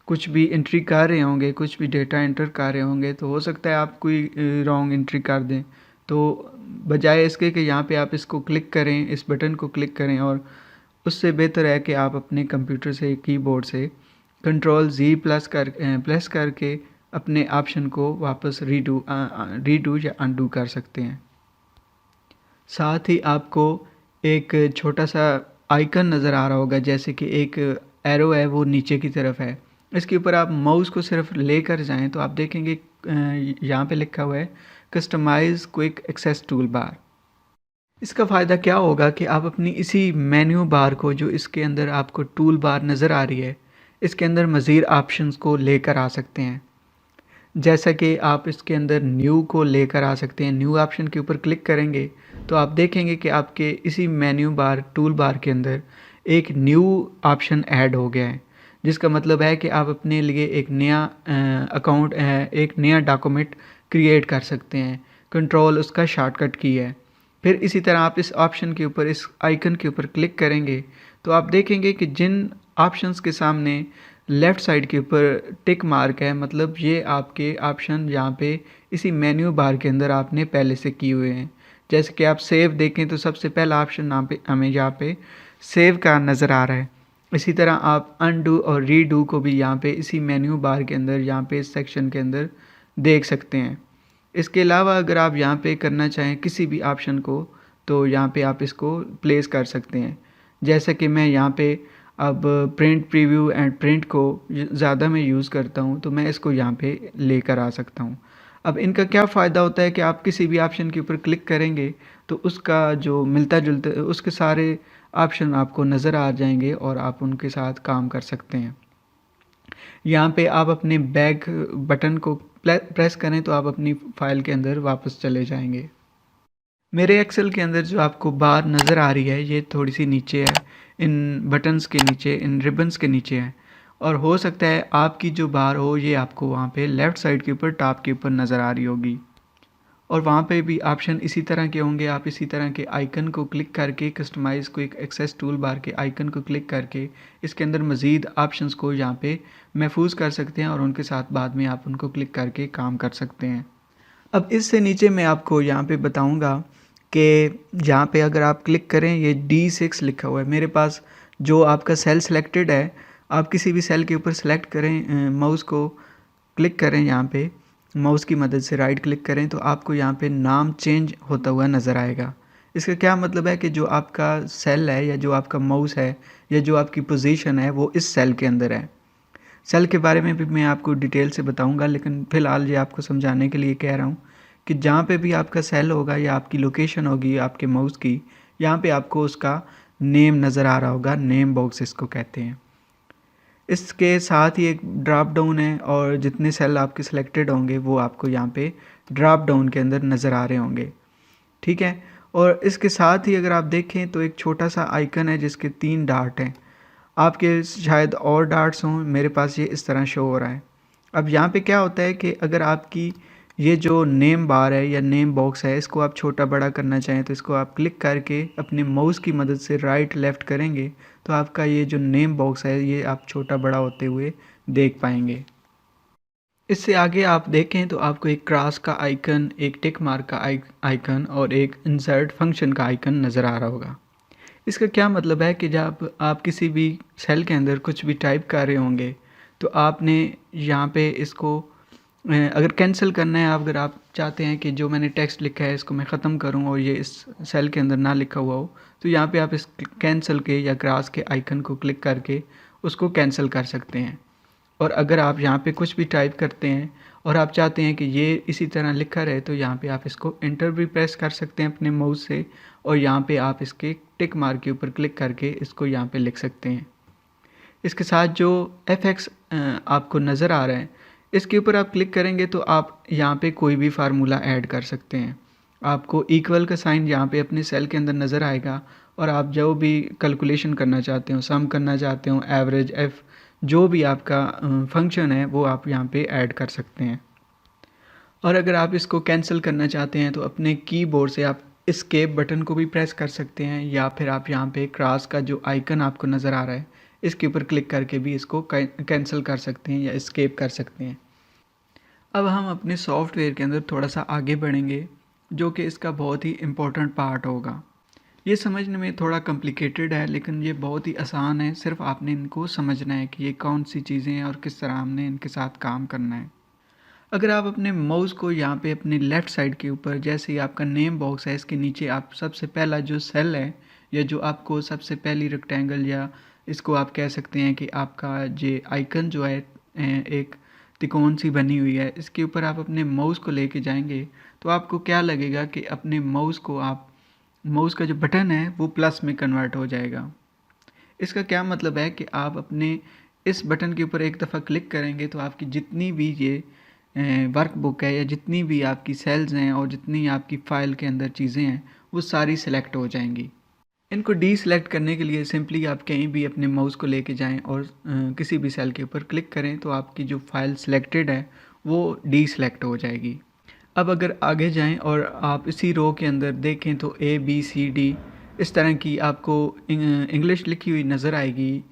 कुछ भी एंट्री कर रहे होंगे, कुछ भी डेटा एंटर कर रहे होंगे, तो हो सकता है आप कोई रॉन्ग एंट्री कर दें, तो बजाय इसके कि यहाँ पे आप इसको क्लिक करें, इस बटन को क्लिक करें, और उससे बेहतर है कि आप अपने कंप्यूटर से कीबोर्ड से Ctrl+Z प्लस करके अपने ऑप्शन को वापस रीडू या अनडू कर सकते हैं। साथ ही आपको एक छोटा सा आइकन नज़र आ रहा होगा, जैसे कि एक एरो है वो नीचे की तरफ है। इसके ऊपर आप माउस को सिर्फ लेकर जाएं तो आप देखेंगे यहाँ पे लिखा हुआ है customize quick access toolbar. इसका फ़ायदा क्या होगा कि आप अपनी इसी मेन्यू बार को, जो इसके अंदर आपको टूल बार नज़र आ रही है, इसके अंदर मज़ीद ऑप्शंस को लेकर आ सकते हैं। जैसा कि आप इसके अंदर न्यू को लेकर आ सकते हैं। न्यू ऑप्शन के ऊपर क्लिक करेंगे तो आप देखेंगे कि आपके इसी मेन्यू बार टूल बार के अंदर एक न्यू ऑप्शन ऐड हो गया है, जिसका मतलब है कि आप अपने लिए एक नया अकाउंट, एक नया डॉक्यूमेंट क्रिएट कर सकते हैं। कंट्रोल उसका शॉर्टकट की है। फिर इसी तरह आप इस ऑप्शन के ऊपर, इस आइकन के ऊपर क्लिक करेंगे तो आप देखेंगे कि जिन ऑप्शंस के सामने लेफ़्ट साइड के ऊपर टिक मार्क है, मतलब ये आपके ऑप्शन यहाँ पे इसी मेन्यू बार के अंदर आपने पहले से किए हुए हैं। जैसे कि आप सेव देखें तो सबसे पहला ऑप्शन यहाँ पे हमें यहाँ पे सेव का नज़र आ रहा है। इसी तरह आप अनडू और रीडू को भी यहाँ पे इसी मेन्यू बार के अंदर, यहाँ पे इस सेक्शन के अंदर देख सकते हैं। इसके अलावा अगर आप यहाँ पे करना चाहें किसी भी ऑप्शन को, तो यहाँ पे आप इसको प्लेस कर सकते हैं। जैसे कि मैं यहाँ पे अब प्रिंट प्रीव्यू एंड प्रिंट को ज़्यादा मैं यूज़ करता हूँ, तो मैं इसको यहाँ पे लेकर आ सकता हूँ। अब इनका क्या फ़ायदा होता है कि आप किसी भी ऑप्शन के ऊपर क्लिक करेंगे तो उसका जो मिलता जुलता, उसके सारे ऑप्शन आपको नज़र आ जाएंगे और आप उनके साथ काम कर सकते हैं। यहाँ पे आप अपने बैक बटन को प्रेस करें तो आप अपनी फ़ाइल के अंदर वापस चले जाएंगे। मेरे एक्सेल के अंदर जो आपको बार नज़र आ रही है, ये थोड़ी सी नीचे है, इन बटन्स के नीचे, इन रिबन्स के नीचे है, और हो सकता है आपकी जो बार हो ये आपको वहाँ पे लेफ़्ट साइड के ऊपर टॉप के ऊपर नज़र आ रही होगी। और वहाँ पे भी ऑप्शन इसी तरह के होंगे। आप इसी तरह के आइकन को क्लिक करके customize quick access toolbar के आइकन को क्लिक करके इसके अंदर मज़ीद ऑप्शंस को यहाँ पे महफूज कर सकते हैं और उनके साथ बाद में आप उनको क्लिक करके काम कर सकते हैं। अब इससे नीचे मैं आपको यहाँ पे बताऊँगा कि यहाँ पे अगर आप क्लिक करें, ये D6 लिखा हुआ है मेरे पास। जो आपका सेल सिलेक्टेड है, आप किसी भी सेल के ऊपर सेलेक्ट करें, माउस को क्लिक करें, यहाँ पे माउस की मदद से राइट क्लिक करें तो आपको यहाँ पे नाम चेंज होता हुआ नज़र आएगा। इसका क्या मतलब है कि जो आपका सेल है या जो आपका माउस है या जो आपकी पोजीशन है वो इस सेल के अंदर है। सेल के बारे में भी मैं आपको डिटेल से बताऊंगा, लेकिन फ़िलहाल ये आपको समझाने के लिए कह रहा हूँ कि जहाँ पे भी आपका सेल होगा या आपकी लोकेशन होगी आपके माउस की, यहाँ पे आपको उसका नेम नज़र आ रहा होगा। नेम बॉक्स इसको कहते हैं। इसके साथ ही एक ड्रॉप डाउन है और जितने सेल आपके सिलेक्टेड होंगे वो आपको यहाँ पे ड्रॉप डाउन के अंदर नज़र आ रहे होंगे। ठीक है। और इसके साथ ही अगर आप देखें तो एक छोटा सा आइकन है जिसके 3 डॉट हैं। आपके शायद और डॉट्स हों, मेरे पास ये इस तरह शो हो रहा है। अब यहाँ पे क्या होता है कि अगर आपकी ये जो नेम बार है या नेम बॉक्स है, इसको आप छोटा बड़ा करना चाहें तो इसको आप क्लिक करके अपने माउस की मदद से राइट लेफ़्ट करेंगे तो आपका ये जो नेम बॉक्स है ये आप छोटा बड़ा होते हुए देख पाएंगे। इससे आगे आप देखें तो आपको एक क्रॉस का आइकन, एक टिक मार्क का आइकन और एक इंसर्ट फंक्शन का आइकन नज़र आ रहा होगा। इसका क्या मतलब है कि जब आप किसी भी सेल के अंदर कुछ भी टाइप कर रहे होंगे तो आपने यहाँ पे इसको अगर कैंसिल करना है, अगर आप चाहते हैं कि जो मैंने टेक्स्ट लिखा है इसको मैं ख़त्म करूँ और ये इस सेल के अंदर ना लिखा हुआ हो, तो यहाँ पे आप इस कैंसिल के या क्रॉस के आइकन को क्लिक करके उसको कैंसिल कर सकते हैं। और अगर आप यहाँ पे कुछ भी टाइप करते हैं और आप चाहते हैं कि ये इसी तरह लिखा रहे तो यहाँ पे आप इसको एंटर भी प्रेस कर सकते हैं अपने माउस से और यहाँ पे आप इसके टिक मार्क के ऊपर क्लिक करके इसको यहाँ पे लिख सकते हैं। इसके साथ जो FX आपको नज़र आ रहा है इसके ऊपर आप क्लिक करेंगे तो आप यहाँ पे कोई भी फार्मूला ऐड कर सकते हैं। आपको इक्वल का साइन यहाँ पे अपने सेल के अंदर नज़र आएगा और आप जो भी कैलकुलेशन करना चाहते हो, सम करना चाहते हो, एवरेज, एफ, जो भी आपका फंक्शन है वो आप यहाँ पे ऐड कर सकते हैं। और अगर आप इसको कैंसिल करना चाहते हैं तो अपने कीबोर्ड से आप एस्केप बटन को भी प्रेस कर सकते हैं या फिर आप यहाँ पे क्रॉस का जो आइकन आपको नज़र आ रहा है इसके ऊपर क्लिक करके भी इसको कैंसिल कर सकते हैं या एस्केप कर सकते हैं। अब हम अपने सॉफ्टवेयर के अंदर थोड़ा सा आगे बढ़ेंगे जो कि इसका बहुत ही इम्पोर्टेंट पार्ट होगा। ये समझने में थोड़ा कॉम्प्लिकेटेड है लेकिन ये बहुत ही आसान है। सिर्फ आपने इनको समझना है कि ये कौन सी चीज़ें हैं और किस तरह हमने इनके साथ काम करना है। अगर आप अपने माउस को यहाँ पे अपने लेफ़्ट साइड के ऊपर, जैसे ही आपका नेम बॉक्स है इसके नीचे आप सबसे पहला जो सेल है या जो आपको सबसे पहली रेक्टेंगल या इसको आप कह सकते हैं कि आपका ये आइकन जो है एक तिकोन सी बनी हुई है, इसके ऊपर आप अपने माउस को लेके जाएंगे तो आपको क्या लगेगा कि अपने माउस को आप माउस का जो बटन है वो प्लस में कन्वर्ट हो जाएगा। इसका क्या मतलब है कि आप अपने इस बटन के ऊपर एक दफ़ा क्लिक करेंगे तो आपकी जितनी भी ये वर्कबुक है या जितनी भी आपकी सेल्स हैं और जितनी आपकी फ़ाइल के अंदर चीज़ें हैं वो सारी सिलेक्ट हो जाएंगी। इनको डी सिलेक्ट करने के लिए सिंपली आप कहीं भी अपने माउस को लेके जाएं और किसी भी सेल के ऊपर क्लिक करें तो आपकी जो फ़ाइल सिलेक्टेड है वो डी सिलेक्ट हो जाएगी। अब अगर आगे जाएं और आप इसी रो के अंदर देखें तो ABCD इस तरह की आपको इंग्लिश लिखी हुई नज़र आएगी।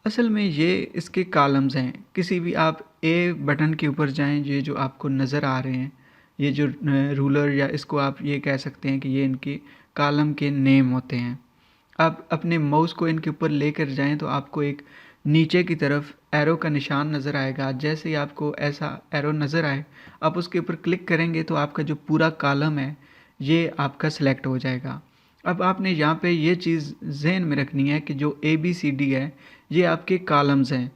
असल में ये इसके कॉलम्स हैं। किसी भी आप ए बटन के ऊपर जाएं, ये जो आपको नज़र आ रहे हैं ये जो रूलर या इसको आप ये कह सकते हैं कि ये इनके कॉलम के नेम होते हैं। आप अपने माउस को इनके ऊपर लेकर जाएं तो आपको एक नीचे की तरफ एरो का निशान नज़र आएगा। जैसे ही आपको ऐसा एरो नज़र आए आप उसके ऊपर क्लिक करेंगे तो आपका जो पूरा कॉलम है ये आपका सिलेक्ट हो जाएगा। अब आपने यहाँ पे ये चीज़ जहन में रखनी है कि जो ABCD है ये आपके कॉलम्स हैं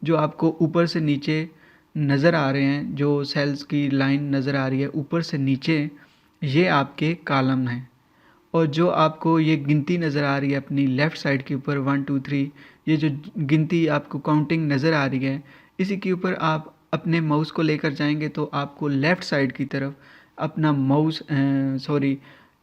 जो आपको ऊपर से नीचे नज़र आ रहे हैं। जो सेल्स की लाइन नज़र आ रही है ऊपर से नीचे, ये आपके कॉलम हैं। और जो आपको ये गिनती नज़र आ रही है अपनी लेफ़्ट साइड के ऊपर 1 2 3, ये जो गिनती आपको काउंटिंग नज़र आ रही है इसी के ऊपर आप अपने माउस को लेकर जाएंगे तो आपको लेफ़्ट साइड की तरफ अपना माउस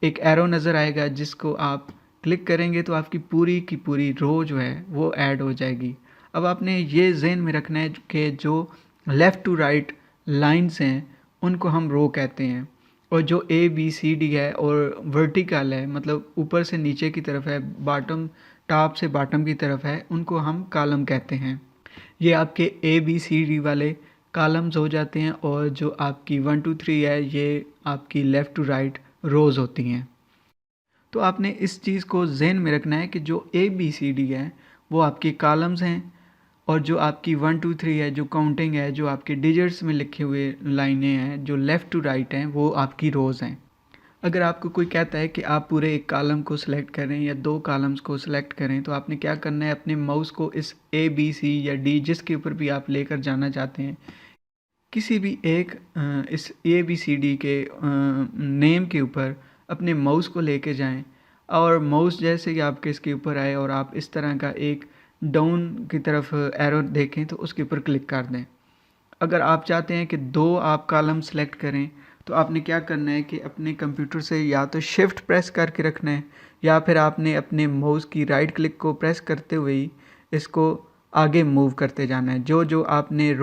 एक एरो नज़र आएगा जिसको आप क्लिक करेंगे तो आपकी पूरी की पूरी रो जो है वो ऐड हो जाएगी। अब आपने ये ज़हन में रखना है कि जो लेफ़्ट टू राइट लाइंस हैं उनको हम रो कहते हैं, और जो ए बी सी डी है और वर्टिकल है, मतलब ऊपर से नीचे की तरफ है, बॉटम टॉप से बॉटम की तरफ है, उनको हम कॉलम कहते हैं। ये आपके ए बी सी डी वाले कॉलम्स हो जाते हैं, और जो आपकी 1 2 3 है ये आपकी लेफ़्ट टू राइट रोज़ होती हैं। तो आपने इस चीज़ को ज़हन में रखना है कि जो ए बी सी डी है वो आपके कॉलम्स हैं, और जो आपकी 1 2 3 है, जो काउंटिंग है, जो आपके डिजिट्स में लिखे हुए लाइनें हैं, जो लेफ़्ट टू राइट हैं, वो आपकी रोज़ हैं। अगर आपको कोई कहता है कि आप पूरे एक कॉलम को सिलेक्ट करें या 2 कॉलम्स को सिलेक्ट करें, तो आपने क्या करना है, अपने माउस को इस ए बी सी या डी जिसके ऊपर भी आप लेकर जाना चाहते हैं, किसी भी एक इस ए बी सी डी के नेम के ऊपर अपने माउस को लेके जाएं, और माउस जैसे ही आपके इसके ऊपर आए और आप इस तरह का एक डाउन की तरफ एरो देखें तो उसके ऊपर क्लिक कर दें। अगर आप चाहते हैं कि 2 आप कॉलम सेलेक्ट करें, तो आपने क्या करना है कि अपने कंप्यूटर से या तो शिफ्ट प्रेस करके रखना है, या फिर आपने अपने माउस की राइट क्लिक को प्रेस करते हुए ही इसको आगे मूव करते जाना है। जो जो आपने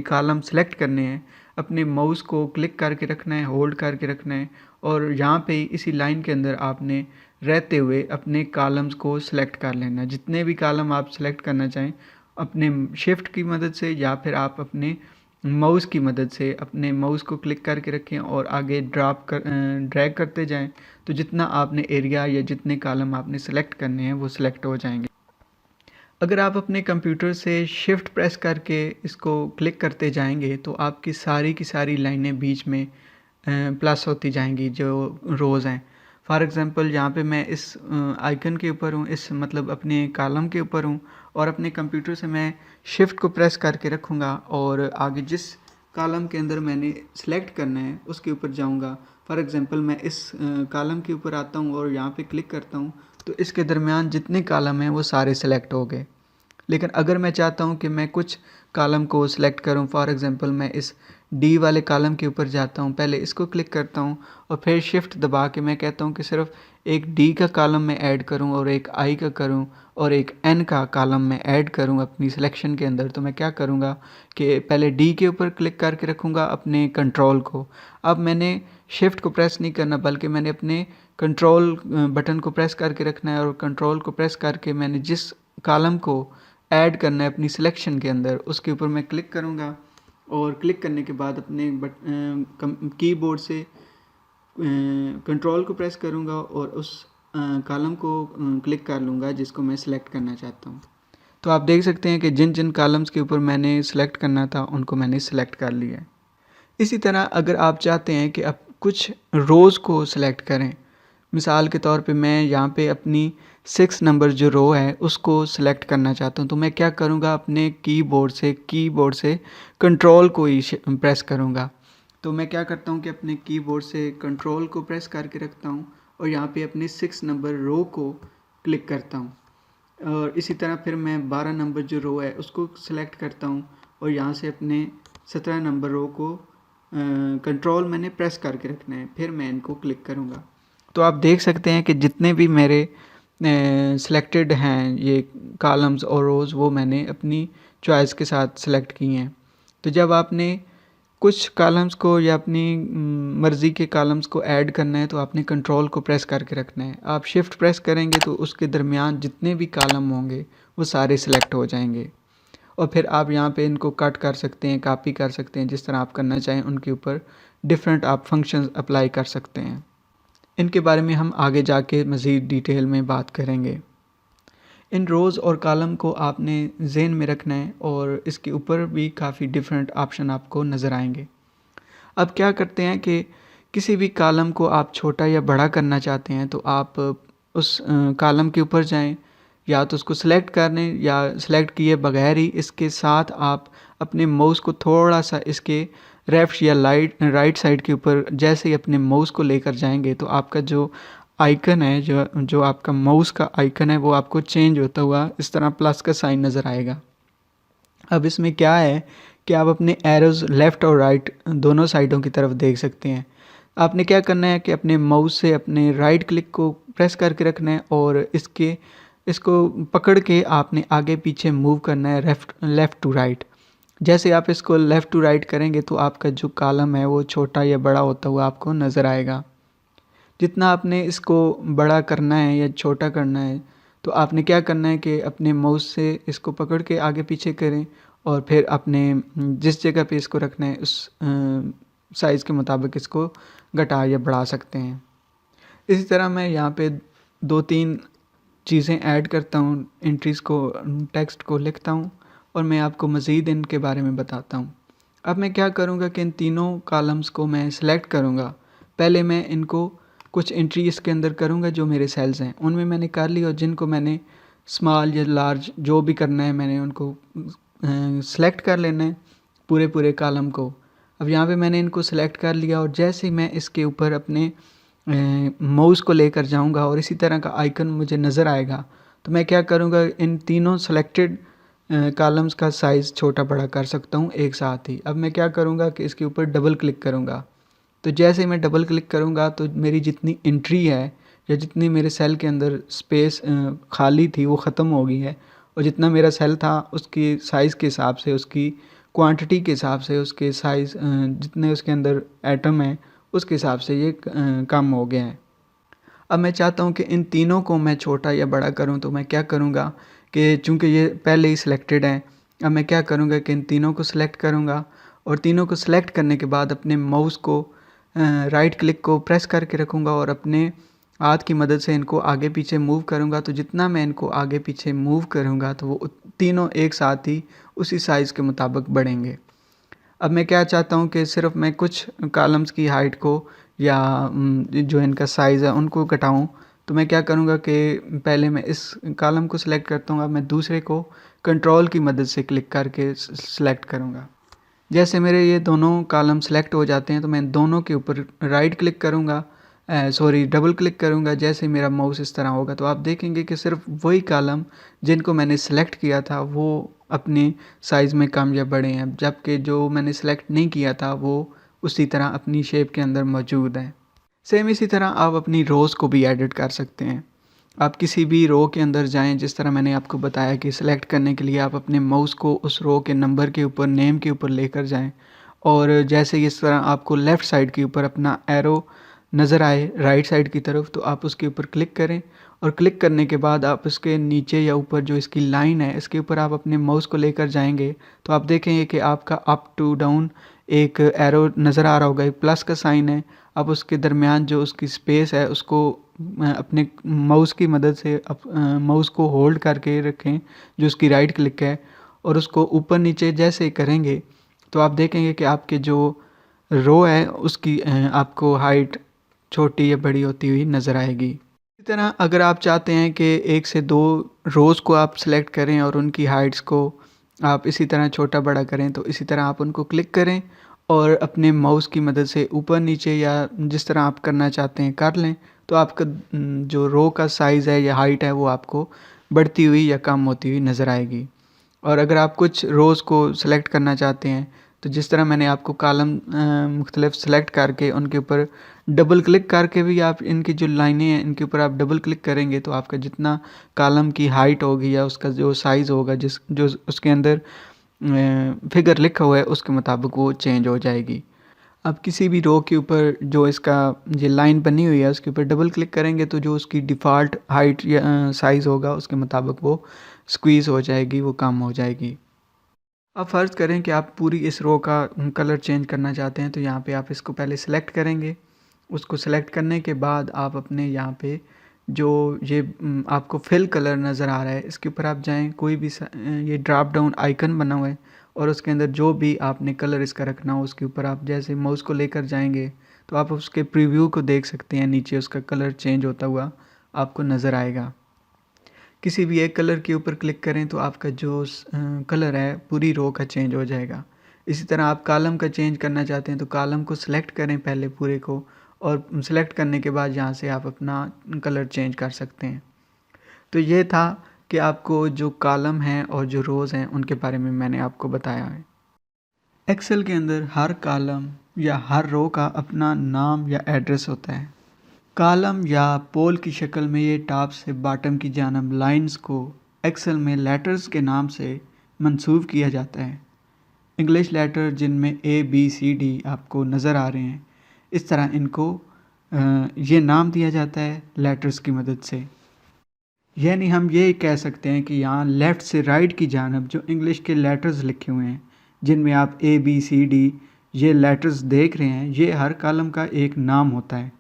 कॉलम सेलेक्ट करने हैं, अपने माउस को क्लिक करके रखना है, होल्ड करके रखना है, और यहाँ पे इसी लाइन के अंदर आपने रहते हुए अपने कॉलम्स को सिलेक्ट कर लेना है। जितने भी कॉलम आप सेलेक्ट करना चाहें, अपने शिफ्ट की मदद से या फिर आप अपने माउस की मदद से अपने माउस को क्लिक करके रखें और आगे ड्रैग करते जाएं, तो जितना आपने एरिया या जितने कॉलम आपने सेलेक्ट करने हैं वो सिलेक्ट हो जाएंगे। अगर आप अपने कंप्यूटर से शिफ्ट प्रेस करके इसको क्लिक करते जाएंगे, तो आपकी सारी की सारी लाइनें बीच में प्लस होती जाएंगी, जो रोज़ हैं। फॉर एग्ज़ाम्पल यहाँ पे मैं इस आइकन के ऊपर हूँ, इस मतलब अपने कॉलम के ऊपर हूँ, और अपने कंप्यूटर से मैं शिफ्ट को प्रेस करके रखूँगा और आगे जिस कॉलम के अंदर मैंने सेलेक्ट करना है उसके ऊपर जाऊँगा। फॉर एग्ज़ाम्पल मैं इस कॉलम के ऊपर आता हूँ और यहाँ पे क्लिक करता हूँ, तो इसके दरमियान जितने कॉलम हैं वो सारे सेलेक्ट हो गए। लेकिन अगर मैं चाहता हूँ कि मैं कुछ कॉलम को सिलेक्ट करूँ, फॉर एग्ज़ाम्पल मैं इस डी वाले कॉलम के ऊपर जाता हूँ, पहले इसको क्लिक करता हूँ और फिर शिफ्ट दबा के मैं कहता हूँ कि सिर्फ एक डी का कॉलम मैं ऐड करूँ और एक आई का करूँ और एक एन का कॉलम मैं ऐड करूँ अपनी सिलेक्शन के अंदर। तो मैं क्या करूँगा कि पहले डी के ऊपर क्लिक करके रखूँगा अपने कंट्रोल को। अब मैंने शिफ्ट को प्रेस नहीं करना, बल्कि मैंने अपने कंट्रोल बटन को प्रेस करके रखना है, और कंट्रोल को प्रेस करके मैंने जिस कॉलम को ऐड करना है अपनी सिलेक्शन के अंदर उसके ऊपर मैं क्लिक करूँगा, और क्लिक करने के बाद अपने कीबोर्ड से कंट्रोल को प्रेस करूँगा और उस कॉलम को क्लिक कर लूँगा जिसको मैं सिलेक्ट करना चाहता हूँ। तो आप देख सकते हैं कि जिन जिन कॉलम्स के ऊपर मैंने सिलेक्ट करना था उनको मैंने सिलेक्ट कर लिया है। इसी तरह अगर आप चाहते हैं कि आप कुछ रोज़ को सिलेक्ट करें, मिसाल के तौर पे मैं यहाँ पे अपनी 6 नंबर जो रो है उसको सिलेक्ट करना चाहता हूँ, तो मैं क्या करूँगा, अपने कीबोर्ड से कंट्रोल को ही प्रेस करूँगा। तो मैं क्या करता हूँ कि अपने कीबोर्ड से कंट्रोल को प्रेस करके रखता हूँ और यहाँ पे अपने 6 नंबर रो को क्लिक करता हूँ, और इसी तरह फिर मैं 12 नंबर जो रो है उसको सिलेक्ट करता हूँ और यहाँ से अपने 17 नंबर रो को कंट्रोल मैंने प्रेस करके रखना है, फिर मैं इनको क्लिक करूँगा। तो आप देख सकते हैं कि जितने भी मेरे सिलेक्टेड हैं ये कॉलम्स और रोज़, वो मैंने अपनी चॉइस के साथ सिलेक्ट किए हैं। तो जब आपने कुछ कॉलम्स को या अपनी मर्ज़ी के कॉलम्स को ऐड करना है, तो आपने कंट्रोल को प्रेस करके रखना है। आप शिफ्ट प्रेस करेंगे तो उसके दरमियान जितने भी कॉलम होंगे वो सारे सिलेक्ट हो जाएंगे, और फिर आप यहाँ पे इनको कट कर सकते हैं, कॉपी कर सकते हैं, जिस तरह आप करना चाहें उनके ऊपर डिफरेंट आप फंक्शंस अप्लाई कर सकते हैं। इनके बारे में हम आगे जाके मज़ीद डिटेल में बात करेंगे। इन रोज़ और कॉलम को आपने ज़हन में रखना है, और इसके ऊपर भी काफ़ी डिफरेंट ऑप्शन आपको नज़र आएंगे। अब क्या करते हैं कि किसी भी कॉलम को आप छोटा या बड़ा करना चाहते हैं, तो आप उस कॉलम के ऊपर जाएं, या तो उसको सिलेक्ट कर लें, या सिलेक्ट किए बगैर ही इसके साथ आप अपने माउस को थोड़ा सा इसके लेफ्ट या राइट साइड के ऊपर जैसे ही अपने माउस को लेकर जाएंगे, तो आपका जो आइकन है, जो आपका माउस का आइकन है, वो आपको चेंज होता हुआ इस तरह प्लस का साइन नज़र आएगा। अब इसमें क्या है कि आप अपने एरोज़ लेफ़्ट और राइट दोनों साइडों की तरफ देख सकते हैं। आपने क्या करना है कि अपने माउस से अपने राइट क्लिक को प्रेस करके रखना है, और इसको पकड़ के आपने आगे पीछे मूव करना है लेफ़्ट टू राइट। जैसे आप इसको लेफ़्ट टू राइट करेंगे तो आपका जो कॉलम है वो छोटा या बड़ा होता हुआ आपको नज़र आएगा। जितना आपने इसको बड़ा करना है या छोटा करना है तो आपने क्या करना है कि अपने माउस से इसको पकड़ के आगे पीछे करें और फिर अपने जिस जगह पे इसको रखना है उस साइज़ के मुताबिक इसको घटा या बढ़ा सकते हैं। इसी तरह मैं यहाँ पे 2-3 चीज़ें ऐड करता हूँ, एंट्रीज़ को, टेक्स्ट को लिखता हूँ और मैं आपको मज़ीद इनके बारे में बताता हूँ। अब मैं क्या करूँगा कि इन तीनों कॉलम्स को मैं सिलेक्ट करूँगा। पहले मैं इनको कुछ एंट्री इसके अंदर करूँगा जो मेरे सेल्स हैं, उनमें मैंने कर ली और जिनको मैंने स्मॉल या लार्ज जो भी करना है मैंने उनको सेलेक्ट कर लेना है पूरे कॉलम को। अब यहाँ पे मैंने इनको सेलेक्ट कर लिया और जैसे ही मैं इसके ऊपर अपने माउस को लेकर जाऊंगा और इसी तरह का आइकन मुझे नज़र आएगा तो मैं क्या करूंगा, इन तीनों सेलेक्टेड कॉलम्स का साइज़ छोटा बड़ा कर सकता हूं एक साथ ही। अब मैं क्या करूंगा कि इसके ऊपर डबल क्लिक करूंगा। तो जैसे मैं डबल क्लिक करूंगा तो मेरी जितनी एंट्री है या जितनी मेरे सेल के अंदर स्पेस खाली थी वो ख़त्म हो गई है और जितना मेरा सेल था उसकी साइज़ के हिसाब से, उसकी क्वांटिटी के हिसाब से, उसके साइज़ जितने उसके अंदर एटम हैं उसके हिसाब से ये कम हो गया है। अब मैं चाहता हूँ कि इन तीनों को मैं छोटा या बड़ा करूँ तो मैं क्या करूँगा कि चूँकि ये पहले ही सिलेक्टेड हैं, अब मैं क्या करूँगा कि इन तीनों को सिलेक्ट करूँगा और तीनों को सिलेक्ट करने के बाद अपने माउस को राइट क्लिक को प्रेस करके रखूँगा और अपने हाथ की मदद से इनको आगे पीछे मूव करूँगा। तो जितना मैं इनको आगे पीछे मूव करूँगा तो वो तीनों एक साथ ही उसी साइज़ के मुताबिक बढ़ेंगे। अब मैं क्या चाहता हूँ कि सिर्फ मैं कुछ कॉलम्स की हाइट को या जो इनका साइज़ है उनको घटाऊँ। तो मैं क्या करूँगा कि पहले मैं इस कॉलम को सिलेक्ट करता हूँ, अब मैं दूसरे को कंट्रोल की मदद से क्लिक करके सिलेक्ट करूँगा। जैसे मेरे ये दोनों कॉलम सेलेक्ट हो जाते हैं तो मैं दोनों के ऊपर राइट क्लिक करूँगा, डबल क्लिक करूँगा। जैसे मेरा माउस इस तरह होगा तो आप देखेंगे कि सिर्फ वही कॉलम जिनको मैंने सेलेक्ट किया था वो अपने साइज़ में कम या बड़े हैं, जबकि जो मैंने सेलेक्ट नहीं किया था वो उसी तरह अपनी शेप के अंदर मौजूद है। सेम इसी तरह आप अपनी रोज़ को भी एडिट कर सकते हैं। आप किसी भी रो के अंदर जाएं, जिस तरह मैंने आपको बताया कि सिलेक्ट करने के लिए आप अपने माउस को उस रो के नंबर के ऊपर, नेम के ऊपर लेकर जाएं और जैसे इस तरह आपको लेफ़्ट साइड के ऊपर अपना एरो नज़र आए राइट साइड की तरफ तो आप उसके ऊपर क्लिक करें और क्लिक करने के बाद आप इसके नीचे या ऊपर जो इसकी लाइन है इसके ऊपर आप अपने माउस को लेकर जाएंगे तो आप देखेंगे कि आपका अप टू डाउन एक एरो नज़र आ रहा होगा, एक प्लस का साइन है। आप उसके दरमियान जो उसकी स्पेस है उसको अपने माउस की मदद से माउस को होल्ड करके रखें जो उसकी राइट क्लिक है और उसको ऊपर नीचे जैसे करेंगे तो आप देखेंगे कि आपके जो रो है उसकी आपको हाइट छोटी या बड़ी होती हुई नज़र आएगी। इसी तरह अगर आप चाहते हैं कि 1 से 2 रोज़ को आप सेलेक्ट करें और उनकी हाइट्स को आप इसी तरह छोटा बड़ा करें तो इसी तरह आप उनको क्लिक करें और अपने माउस की मदद से ऊपर नीचे या जिस तरह आप करना चाहते हैं कर लें तो आपका जो रो का साइज़ है या हाइट है वो आपको बढ़ती हुई या कम होती हुई नज़र आएगी। और अगर आप कुछ रोज़ को सिलेक्ट करना चाहते हैं तो जिस तरह मैंने आपको कॉलम मुख्तलिफ सेलेक्ट करके उनके ऊपर डबल क्लिक करके भी आप इनकी जो लाइनें हैं इनके ऊपर आप डबल क्लिक करेंगे तो आपका जितना कॉलम की हाइट होगी या उसका जो साइज़ होगा जो उसके अंदर फिगर लिखा हुआ है उसके मुताबिक वो चेंज हो जाएगी। अब किसी भी रो के ऊपर जो इसका ये लाइन बनी हुई है उसके ऊपर डबल क्लिक करेंगे तो जो उसकी डिफ़ॉल्ट हाइट या साइज़ होगा उसके मुताबिक वो स्क्वीज़ हो जाएगी, वो कम हो जाएगी। अब फ़र्ज़ करें कि आप पूरी इस रो का कलर चेंज करना चाहते हैं तो यहाँ पे आप इसको पहले सेलेक्ट करेंगे। उसको सेलेक्ट करने के बाद आप अपने यहाँ पे जो ये आपको फिल कलर नज़र आ रहा है इसके ऊपर आप जाएँ, कोई भी ये ड्रॉप डाउन आइकन बना हुआ है और उसके अंदर जो भी आपने कलर इसका रखना हो उसके ऊपर आप जैसे माउस को लेकर जाएंगे तो आप उसके प्रीव्यू को देख सकते हैं, नीचे उसका कलर चेंज होता हुआ आपको नज़र आएगा। किसी भी एक कलर के ऊपर क्लिक करें तो आपका जो कलर है पूरी रो का चेंज हो जाएगा। इसी तरह आप कॉलम का चेंज करना चाहते हैं तो कॉलम को सिलेक्ट करें पहले पूरे को और सिलेक्ट करने के बाद यहाँ से आप अपना कलर चेंज कर सकते हैं। तो ये था कि आपको जो कॉलम हैं और जो रोज़ हैं उनके बारे में मैंने आपको बताया है। एक्सेल के अंदर हर कॉलम या हर रो का अपना नाम या एड्रेस होता है। कॉलम या पोल की शक्ल में ये टॉप से बॉटम की जानब लाइंस को एक्सेल में लेटर्स के नाम से मंसूब किया जाता है। इंग्लिश लेटर जिनमें ABCD आपको नज़र आ रहे हैं, इस तरह इनको ये नाम दिया जाता है लेटर्स की मदद से। यानी हम ये कह सकते हैं कि यहाँ लेफ़्ट से राइट की जानब जो इंग्लिश के लेटर्स लिखे हुए हैं, जिनमें आप ABCD ये लेटर्स देख रहे हैं, ये हर कॉलम का एक नाम होता है।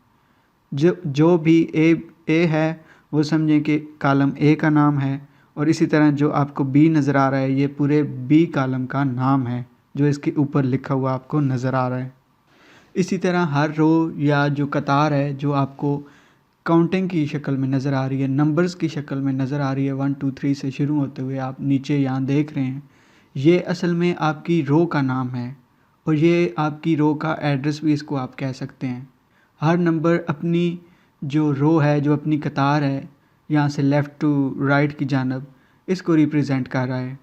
जो भी ए है वो समझें कि कॉलम ए का नाम है, और इसी तरह जो आपको बी नज़र आ रहा है ये पूरे बी कॉलम का नाम है जो इसके ऊपर लिखा हुआ आपको नज़र आ रहा है। इसी तरह हर रो या जो कतार है जो आपको काउंटिंग की शक्ल में नज़र आ रही है, नंबर्स की शक्ल में नज़र आ रही है, 1 2 3 से शुरू होते हुए आप नीचे यहाँ देख रहे हैं, ये असल में आपकी रो का नाम है और ये आपकी रो का एड्रेस भी इसको आप कह सकते हैं। हर नंबर अपनी जो रो है, जो अपनी कतार है, यहाँ से लेफ़्ट टू राइट की जानब इसको रिप्रेजेंट कर रहा है।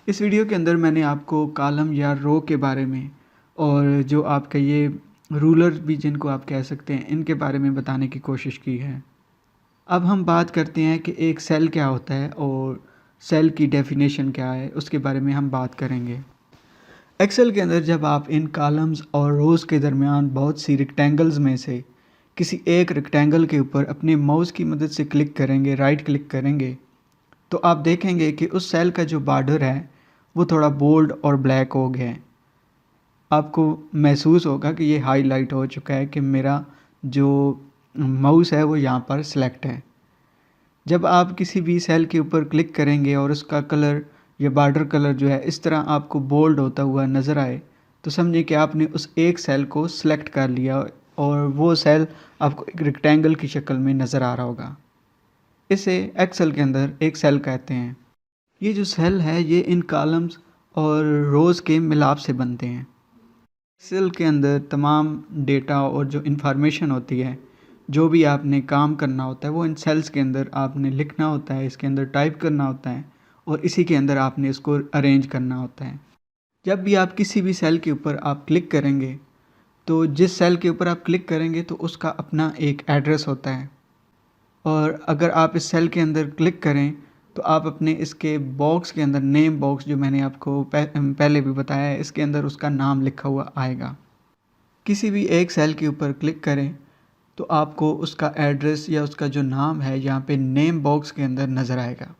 इस वीडियो के अंदर मैंने आपको कॉलम या रो के बारे में और जो आपका ये रूलर भी जिनको आप कह सकते हैं, इनके बारे में बताने की कोशिश की है। अब हम बात करते हैं कि एक सेल क्या होता है और सेल की डेफिनेशन क्या है, उसके बारे में हम बात करेंगे। एक्सेल के अंदर जब आप इन कॉलम्स और रोज़ के दरमियान बहुत सी रेक्टेंगल्स में से किसी एक रेक्टेंगल के ऊपर अपने माउस की मदद से क्लिक करेंगे, राइट क्लिक करेंगे, तो आप देखेंगे कि उस सेल का जो बॉर्डर है वो थोड़ा बोल्ड और ब्लैक हो गया है। आपको महसूस होगा कि ये हाईलाइट हो चुका है कि मेरा जो माउस है वो यहाँ पर सिलेक्ट है। जब आप किसी भी सेल के ऊपर क्लिक करेंगे और उसका कलर या बॉर्डर कलर जो है इस तरह आपको बोल्ड होता हुआ नज़र आए, तो समझिए कि आपने उस एक सेल को सिलेक्ट कर लिया और वो सेल आपको एक रेक्टेंगल की शक्ल में नज़र आ रहा होगा। इसे एक्सेल के अंदर एक सेल कहते हैं। ये जो सेल है ये इन कॉलम्स और रोज़ के मिलाप से बनते हैं। एक्सेल के अंदर तमाम डेटा और जो इन्फॉर्मेशन होती है, जो भी आपने काम करना होता है वो इन सेल्स के अंदर आपने लिखना होता है, इसके अंदर टाइप करना होता है और इसी के अंदर आपने इसको अरेंज करना होता है। जब भी आप किसी भी सेल के ऊपर आप क्लिक करेंगे, तो जिस सेल के ऊपर आप क्लिक करेंगे तो उसका अपना एक एड्रेस होता है, और अगर आप इस सेल के अंदर क्लिक करें तो आप अपने इसके बॉक्स के अंदर, नेम बॉक्स जो मैंने आपको पहले भी बताया है, इसके अंदर उसका नाम लिखा हुआ आएगा। किसी भी एक सेल के ऊपर क्लिक करें तो आपको उसका एड्रेस या उसका जो नाम है यहाँ पे नेम बॉक्स के अंदर नज़र आएगा।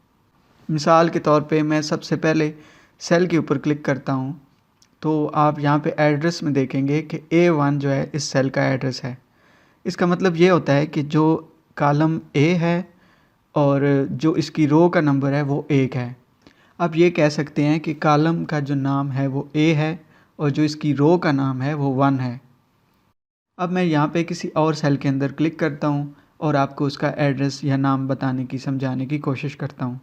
मिसाल के तौर पे मैं सबसे पहले सेल के ऊपर क्लिक करता हूँ, तो आप यहाँ पे एड्रेस में देखेंगे कि A1 जो है इस सेल का एड्रेस है। इसका मतलब ये होता है कि जो कॉलम A है और जो इसकी रो का नंबर है वो 1 है। आप ये कह सकते हैं कि कॉलम का जो नाम है वो A है और जो इसकी रो का नाम है वो 1 है। अब मैं यहाँ पे किसी और सेल के अंदर क्लिक करता हूँ और आपको उसका एड्रेस या नाम बताने की, समझाने की कोशिश करता हूँ।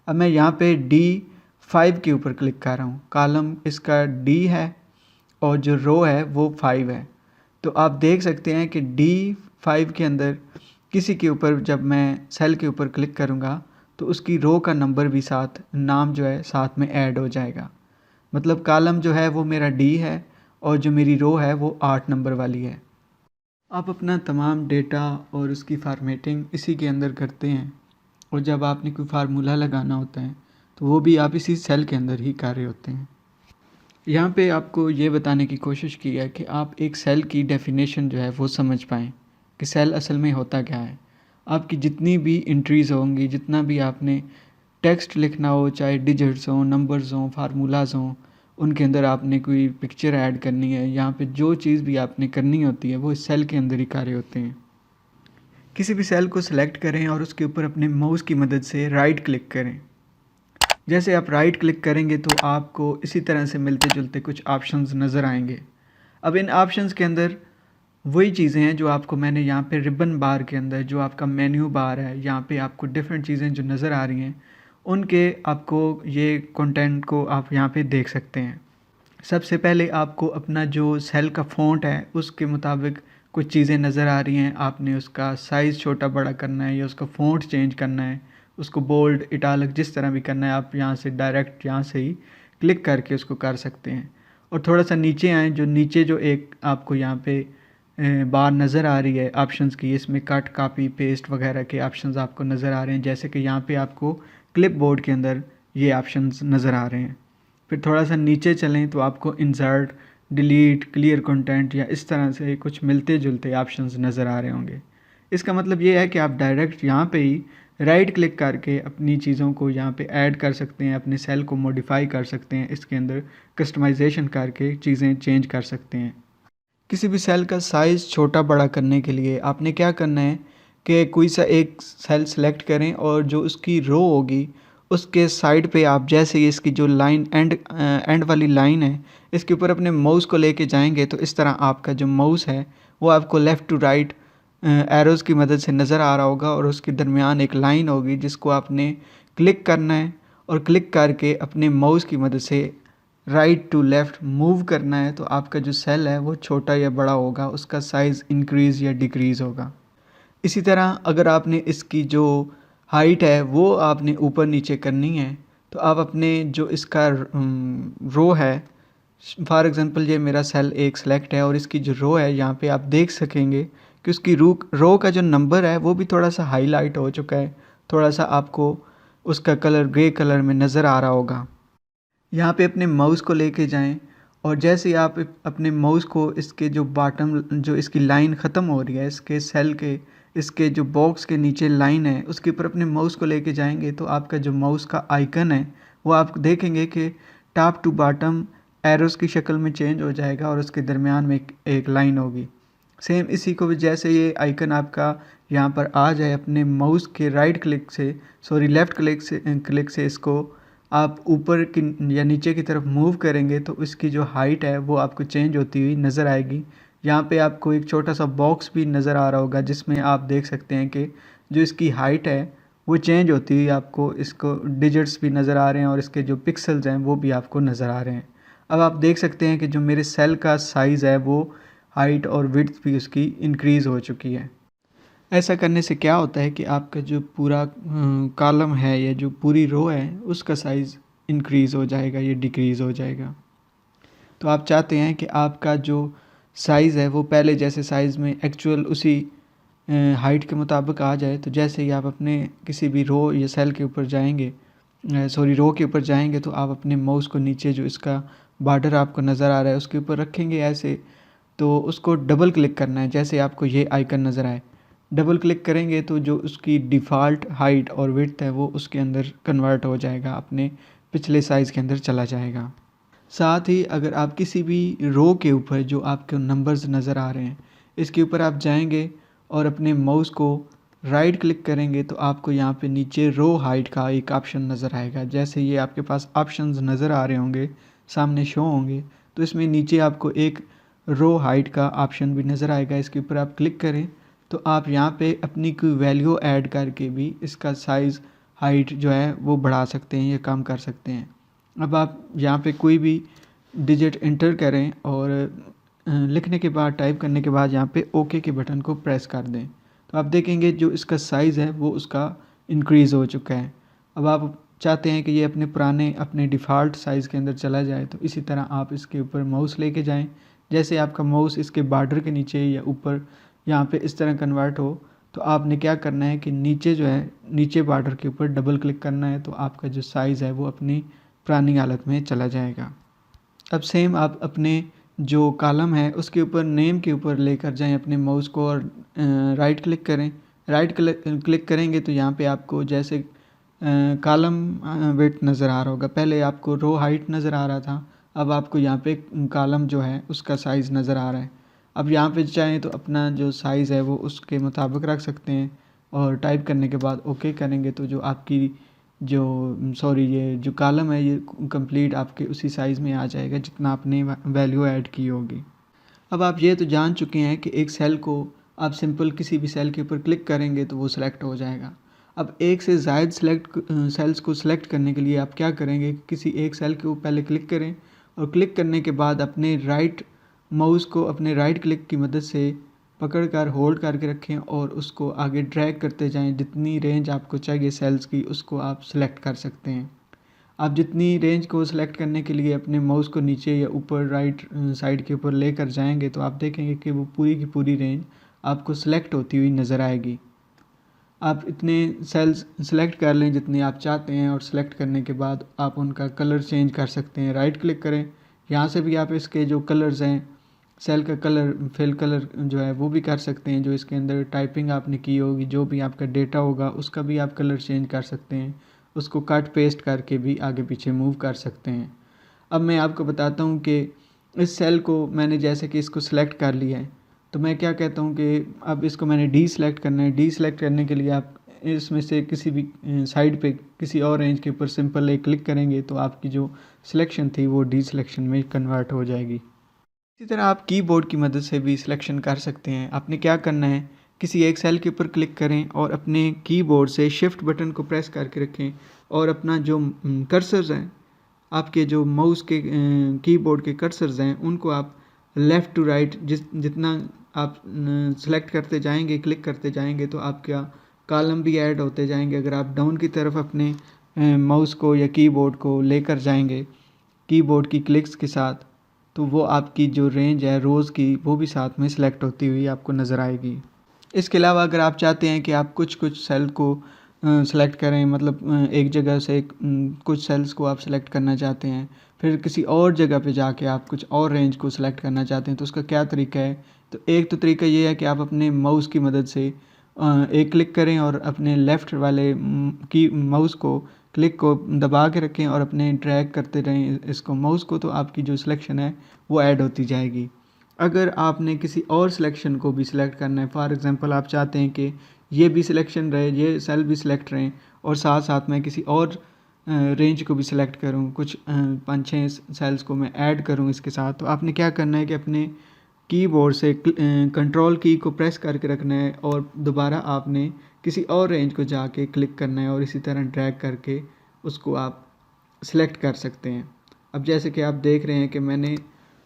अब मैं यहाँ पे D5 के ऊपर क्लिक कर रहा हूँ। कॉलम इसका D है और जो रो है वो 5 है। तो आप देख सकते हैं कि D5 के अंदर किसी के ऊपर जब मैं सेल के ऊपर क्लिक करूँगा तो उसकी रो का नंबर भी साथ, नाम जो है साथ में ऐड हो जाएगा। मतलब कॉलम जो है वो मेरा D है और जो मेरी रो है वो 8 नंबर वाली है। आप अपना तमाम डेटा और उसकी फॉर्मेटिंग इसी के अंदर करते हैं, और जब आपने कोई फार्मूला लगाना होता है तो वो भी आप इसी सेल के अंदर ही कर रहे होते हैं। यहाँ पे आपको ये बताने की कोशिश की है कि आप एक सेल की डेफिनेशन जो है वो समझ पाएँ कि सेल असल में होता क्या है। आपकी जितनी भी एंट्रीज़ होंगी, जितना भी आपने टेक्स्ट लिखना हो, चाहे डिजिट्स हों, नंबर्स हों, फार्मूलाज हों, उनके अंदर आपने कोई पिक्चर ऐड करनी है, यहाँ पे जो चीज़ भी आपने करनी होती है वो इस सेल के अंदर ही कार्य होते हैं। किसी भी सेल को सिलेक्ट करें और उसके ऊपर अपने माउस की मदद से राइट क्लिक करें। जैसे आप राइट क्लिक करेंगे तो आपको इसी तरह से मिलते जुलते कुछ ऑप्शंस नज़र आएंगे। अब इन ऑप्शंस के अंदर वही चीज़ें हैं जो आपको मैंने यहाँ पे रिबन बार के अंदर, जो आपका मेन्यू बार है, यहाँ पे आपको डिफरेंट चीज़ें जो नज़र आ रही हैं, उनके आपको ये कंटेंट को आप यहाँ पे देख सकते हैं। सबसे पहले आपको अपना जो सेल का फ़ॉन्ट है उसके मुताबिक कुछ चीज़ें नज़र आ रही हैं, आपने उसका साइज़ छोटा बड़ा करना है या उसका फ़ॉन्ट चेंज करना है, उसको बोल्ड, इटालिक जिस तरह भी करना है, आप यहाँ से डायरेक्ट यहाँ से ही क्लिक करके उसको कर सकते हैं। और थोड़ा सा नीचे आएँ, जो नीचे जो एक आपको यहाँ पे बार नज़र आ रही है ऑप्शंस की, इसमें कट, कॉपी, पेस्ट वगैरह के ऑप्शंस आपको नज़र आ रहे हैं, जैसे कि यहाँ पे आपको क्लिप बोर्ड के अंदर ये ऑप्शंस नज़र आ रहे हैं। फिर थोड़ा सा नीचे चलें तो आपको इंसर्ट, डिलीट, क्लियर कंटेंट या इस तरह से कुछ मिलते जुलते ऑप्शंस नज़र आ रहे होंगे। इसका मतलब ये है कि आप डायरेक्ट यहाँ पे ही राइट क्लिक करके अपनी चीज़ों को यहाँ पे ऐड कर सकते हैं, अपने सेल को मॉडिफाई कर सकते हैं, इसके अंदर कस्टमाइजेशन करके चीज़ें चेंज कर सकते हैं। किसी भी सेल का साइज़ छोटा बड़ा करने के लिए आपने क्या करना है कि कोई सा एक सेल सेलेक्ट करें और जो उसकी रो होगी उसके साइड पे आप जैसे ही इसकी जो लाइन एंड वाली लाइन है इसके ऊपर अपने माउस को लेके जाएंगे तो इस तरह आपका जो माउस है वो आपको लेफ़्ट टू राइट एरोज़ की मदद से नज़र आ रहा होगा और उसके दरमियान एक लाइन होगी जिसको आपने क्लिक करना है और क्लिक करके अपने माउस की मदद से राइट टू लेफ़्ट मूव करना है तो आपका जो सेल है वो छोटा या बड़ा होगा, उसका साइज़ इंक्रीज़ या डिक्रीज़ होगा। इसी तरह अगर आपने इसकी जो हाइट है वो आपने ऊपर नीचे करनी है तो आप अपने जो इसका रो है, फॉर एग्ज़ाम्पल ये मेरा सेल एक सेलेक्ट है और इसकी जो रो है यहाँ पे आप देख सकेंगे कि उसकी रो का जो नंबर है वो भी थोड़ा सा हाईलाइट हो चुका है, थोड़ा सा आपको उसका कलर ग्रे कलर में नज़र आ रहा होगा। यहाँ पे अपने माउस को लेके जाएं और जैसे ही आप अपने माउस को इसके जो बॉटम जो इसकी लाइन ख़त्म हो रही है इसके सेल के, इसके जो बॉक्स के नीचे लाइन है उसके ऊपर अपने माउस को लेके जाएंगे तो आपका जो माउस का आइकन है वो आप देखेंगे कि टॉप टू बॉटम एरोज़ की शक्ल में चेंज हो जाएगा और उसके दरमियान में एक लाइन होगी। सेम इसी को भी जैसे ये आइकन आपका यहाँ पर आ जाए अपने माउस के राइट क्लिक से लेफ़्ट क्लिक से इसको आप ऊपर की या नीचे की तरफ मूव करेंगे तो इसकी जो हाइट है वो आपको चेंज होती हुई नज़र आएगी। यहाँ पे आपको एक छोटा सा बॉक्स भी नज़र आ रहा होगा जिसमें आप देख सकते हैं कि जो इसकी हाइट है वो चेंज होती हुई आपको इसको डिजिट्स भी नज़र आ रहे हैं और इसके जो पिक्सल्स हैं वो भी आपको नज़र आ रहे हैं। अब आप देख सकते हैं कि जो मेरे सेल का साइज़ है वो हाइट और विड्थ भी उसकी इंक्रीज़ हो चुकी है। ऐसा करने से क्या होता है कि आपका जो पूरा कॉलम है या जो पूरी रो है उसका साइज़ इंक्रीज़ हो जाएगा या डिक्रीज़ हो जाएगा। तो आप चाहते हैं कि आपका जो साइज़ है वो पहले जैसे साइज़ में एक्चुअल उसी हाइट के मुताबिक आ जाए। तो जैसे ही आप अपने किसी भी रो या सेल के ऊपर जाएंगे, रो के ऊपर जाएंगे तो आप अपने माउस को नीचे जो इसका बॉर्डर आपको नज़र आ रहा है उसके ऊपर रखेंगे ऐसे, तो उसको डबल क्लिक करना है जैसे आपको ये आइकन नज़र आए। डबल क्लिक करेंगे तो जो उसकी डिफ़ॉल्ट हाइट और विड्थ है वो उसके अंदर कन्वर्ट हो जाएगा, अपने पिछले साइज़ के अंदर चला जाएगा। साथ ही अगर आप किसी भी रो के ऊपर जो आपके नंबर्स नज़र आ रहे हैं इसके ऊपर आप जाएंगे और अपने माउस को राइट क्लिक करेंगे तो आपको यहाँ पे नीचे रो हाइट का एक ऑप्शन नज़र आएगा। जैसे ये आपके पास ऑप्शंस नज़र आ रहे होंगे, सामने शो होंगे, तो इसमें नीचे आपको एक रो हाइट का ऑप्शन भी नज़र आएगा। इसके ऊपर आप क्लिक करें तो आप यहाँ पे अपनी कोई वैल्यू ऐड करके भी इसका साइज़ हाइट जो है वो बढ़ा सकते हैं या कम कर सकते हैं। अब आप यहाँ पे कोई भी डिजिट इंटर करें और लिखने के बाद, टाइप करने के बाद यहाँ पे ओके के बटन को प्रेस कर दें तो आप देखेंगे जो इसका साइज़ है वो उसका इंक्रीज़ हो चुका है। अब आप चाहते हैं कि ये अपने डिफ़ॉल्ट साइज़ के अंदर चला जाए तो इसी तरह आप इसके ऊपर माउस लेके जाएं। जैसे आपका माउस इसके बॉर्डर के नीचे या ऊपर यहाँ पे इस तरह कन्वर्ट हो तो आपने क्या करना है कि नीचे जो है नीचे बॉर्डर के ऊपर डबल क्लिक करना है तो आपका जो साइज़ है वो अपनी पुरानी हालत में चला जाएगा। अब सेम आप अपने जो कॉलम है उसके ऊपर नेम के ऊपर लेकर जाएं अपने माउस को और राइट क्लिक करें। राइट क्लिक करेंगे तो यहाँ पे आपको जैसे कॉलम वेट नज़र आ रहा होगा, पहले आपको रो हाइट नज़र आ रहा था, अब आपको यहाँ पे कॉलम जो है उसका साइज़ नज़र आ रहा है। अब यहाँ पे चाहें तो अपना जो साइज़ है वो उसके मुताबिक रख सकते हैं और टाइप करने के बाद ओके करेंगे तो जो आपकी ये जो कॉलम है ये कंप्लीट आपके उसी साइज़ में आ जाएगा जितना आपने वैल्यू ऐड की होगी। अब आप ये तो जान चुके हैं कि एक सेल को आप सिंपल किसी भी सेल के ऊपर क्लिक करेंगे तो वो सिलेक्ट हो जाएगा। अब एक से ज़ायद सेल्स को सिलेक्ट करने के लिए आप क्या करेंगे, किसी एक सेल के ऊपर पहले क्लिक करें और क्लिक करने के बाद अपने राइट माउस को अपने राइट क्लिक की मदद से पकड़कर होल्ड करके रखें और उसको आगे ड्रैग करते जाएं, जितनी रेंज आपको चाहिए सेल्स की उसको आप सिलेक्ट कर सकते हैं। आप जितनी रेंज को सिलेक्ट करने के लिए अपने माउस को नीचे या ऊपर राइट साइड के ऊपर लेकर जाएंगे तो आप देखेंगे कि वो पूरी की पूरी रेंज आपको सिलेक्ट होती हुई नज़र आएगी। आप इतने सेल्स सेलेक्ट कर लें जितने आप चाहते हैं और सेलेक्ट करने के बाद आप उनका कलर चेंज कर सकते हैं। राइट क्लिक करें, यहाँ से भी आप इसके जो कलर्स हैं सेल का कलर फिल कलर जो है वो भी कर सकते हैं। जो इसके अंदर टाइपिंग आपने की होगी, जो भी आपका डेटा होगा उसका भी आप कलर चेंज कर सकते हैं। उसको कट पेस्ट करके भी आगे पीछे मूव कर सकते हैं। अब मैं आपको बताता हूँ कि इस सेल को मैंने जैसे कि इसको सिलेक्ट कर लिया है तो मैं क्या कहता हूँ कि अब इसको मैंने डी सेलेक्ट करना है। डी सेलेक्ट करने के लिए आप इसमें से किसी भी साइड पे किसी और रेंज के ऊपर सिंपल एक क्लिक करेंगे तो आपकी जो सिलेक्शन थी वो डी सिलेक्शन में कन्वर्ट हो जाएगी। इसी तरह आप कीबोर्ड की मदद से भी सिलेक्शन कर सकते हैं। आपने क्या करना है, किसी एक सेल के ऊपर क्लिक करें और अपने कीबोर्ड से शिफ्ट बटन को प्रेस करके रखें और अपना जो कर्सर्स हैं, आपके जो माउस के कीबोर्ड के कर्सर्स हैं, उनको आप लेफ़्ट टू राइट जितना आप सेलेक्ट करते जाएंगे, क्लिक करते जाएंगे तो आपका कॉलम भी ऐड होते जाएंगे। अगर आप डाउन की तरफ अपने माउस को या कीबोर्ड को लेकर जाएंगे कीबोर्ड की क्लिक्स के साथ तो वो आपकी जो रेंज है रोज़ की वो भी साथ में सिलेक्ट होती हुई आपको नज़र आएगी। इसके अलावा अगर आप चाहते हैं कि आप कुछ कुछ सेल को सेलेक्ट करें, मतलब एक जगह से कुछ सेल्स को आप सेलेक्ट करना चाहते हैं, फिर किसी और जगह पे जाके आप कुछ और रेंज को सेलेक्ट करना चाहते हैं तो उसका क्या तरीका है। तो एक तो तरीका ये है कि आप अपने माउस की मदद से एक क्लिक करें और अपने लेफ़्ट वाले की माउस को क्लिक को दबा के रखें और अपने ड्रैग करते रहें इसको माउस को, तो आपकी जो सिलेक्शन है वो ऐड होती जाएगी। अगर आपने किसी और सिलेक्शन को भी सिलेक्ट करना है, फॉर एग्जांपल आप चाहते हैं कि ये भी सिलेक्शन रहे, ये सेल भी सिलेक्ट रहें और साथ साथ मैं किसी और रेंज को भी सिलेक्ट करूं, कुछ 5-6 सेल्स को मैं ऐड करूं इसके साथ, तो आपने क्या करना है कि अपने कीबोर्ड से कंट्रोल की को प्रेस करके रखना है और दोबारा आपने किसी और रेंज को जाके क्लिक करना है और इसी तरह ड्रैग करके उसको आप सिलेक्ट कर सकते हैं। अब जैसे कि आप देख रहे हैं कि मैंने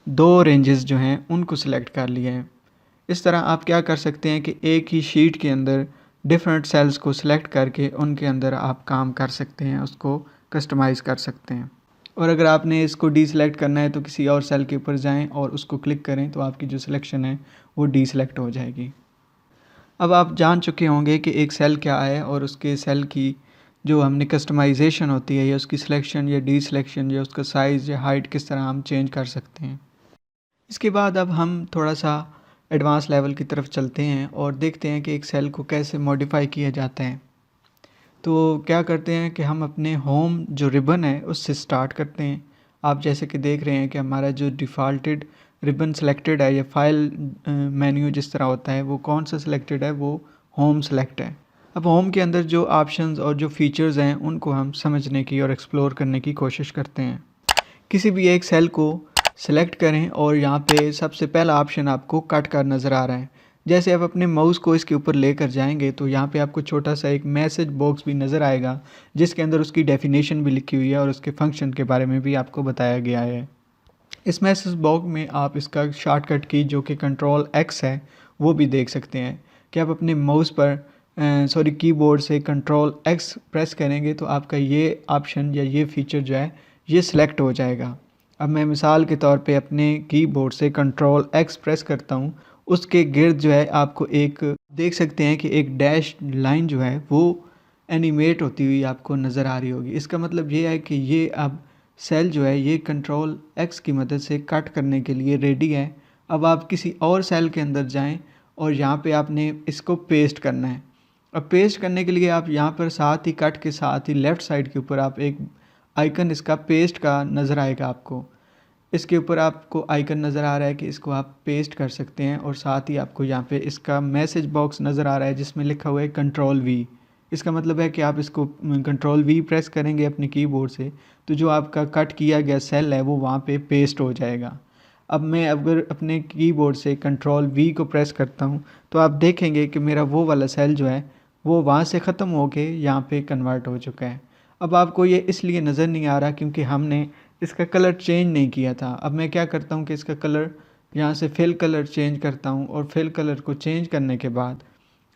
2 रेंजेस जो हैं उनको सिलेक्ट कर लिए हैं। इस तरह आप क्या कर सकते हैं कि एक ही शीट के अंदर डिफरेंट सेल्स को सिलेक्ट करके उनके अंदर आप काम कर सकते हैं, उसको कस्टमाइज़ कर सकते हैं। और अगर आपने इसको डी सेलेक्ट करना है तो किसी और सेल के ऊपर जाएं और उसको क्लिक करें तो आपकी जो सिलेक्शन है वो डी सेलेक्ट हो जाएगी। अब आप जान चुके होंगे कि एक सेल क्या है और उसके सेल की जो हमने कस्टमाइजेशन होती है या उसकी सिलेक्शन या डी सिलेक्शन या उसका साइज़ या हाइट किस तरह हम चेंज कर सकते हैं। इसके बाद अब हम थोड़ा सा एडवांस लेवल की तरफ चलते हैं और देखते हैं कि एक सेल को कैसे मॉडिफाई किया जाता है। तो क्या करते हैं कि हम अपने होम जो रिबन है उससे स्टार्ट करते हैं। आप जैसे कि देख रहे हैं कि हमारा जो डिफ़ॉल्टेड रिबन सेलेक्टेड है या फाइल मेन्यू जिस तरह होता है वो कौन सा सिलेक्टेड है, वो होम सेलेक्ट है। अब होम के अंदर जो ऑप्शंस और जो फीचर्स हैं उनको हम समझने की और एक्सप्लोर करने की कोशिश करते हैं। किसी भी एक सेल को सेलेक्ट करें और यहाँ पे सबसे पहला ऑप्शन आपको कट का नज़र आ रहा है। जैसे आप अपने माउस को इसके ऊपर लेकर जाएंगे तो यहाँ पे आपको छोटा सा एक मैसेज बॉक्स भी नज़र आएगा जिसके अंदर उसकी डेफिनेशन भी लिखी हुई है और उसके फंक्शन के बारे में भी आपको बताया गया है। इस मैसेज बॉक्स में आप इसका शॉर्टकट की जो कि कंट्रोल एक्स है वो भी देख सकते हैं कि आप अपने माउस पर कीबोर्ड से कंट्रोल एक्स प्रेस करेंगे तो आपका ये ऑप्शन या ये फीचर जो है ये सिलेक्ट हो जाएगा। अब मैं मिसाल के तौर पे अपने कीबोर्ड से कंट्रोल एक्स प्रेस करता हूँ, उसके गिर्द जो है आपको एक देख सकते हैं कि एक डैश लाइन जो है वो एनिमेट होती हुई आपको नज़र आ रही होगी। इसका मतलब ये है कि ये अब सेल जो है ये कंट्रोल एक्स की मदद से कट करने के लिए रेडी है। अब आप किसी और सेल के अंदर जाएं और यहाँ पे आपने इसको पेस्ट करना है। अब पेस्ट करने के लिए आप यहाँ पर साथ ही कट के साथ ही लेफ़्ट साइड के ऊपर आप एक आइकन इसका पेस्ट का नज़र आएगा आपको। इसके ऊपर आपको आइकन नज़र आ रहा है कि इसको आप पेस्ट कर सकते हैं और साथ ही आपको यहाँ पे इसका मैसेज बॉक्स नज़र आ रहा है जिसमें लिखा हुआ है कंट्रोल वी। इसका मतलब है कि आप इसको कंट्रोल वी प्रेस करेंगे अपने कीबोर्ड से तो जो आपका कट किया गया सेल है वो वहाँ पे पेस्ट हो जाएगा। अब मैं अगर अपने कीबोर्ड से कंट्रोल वी को प्रेस करता हूँ तो आप देखेंगे कि मेरा वो वाला सेल जो है वो वहाँ से ख़त्म होके यहाँ पे कन्वर्ट हो चुका है। अब आपको ये इसलिए नज़र नहीं आ रहा क्योंकि हमने इसका कलर चेंज नहीं किया था। अब मैं क्या करता हूँ कि इसका कलर यहाँ से फिल कलर चेंज करता हूँ और फिल कलर को चेंज करने के बाद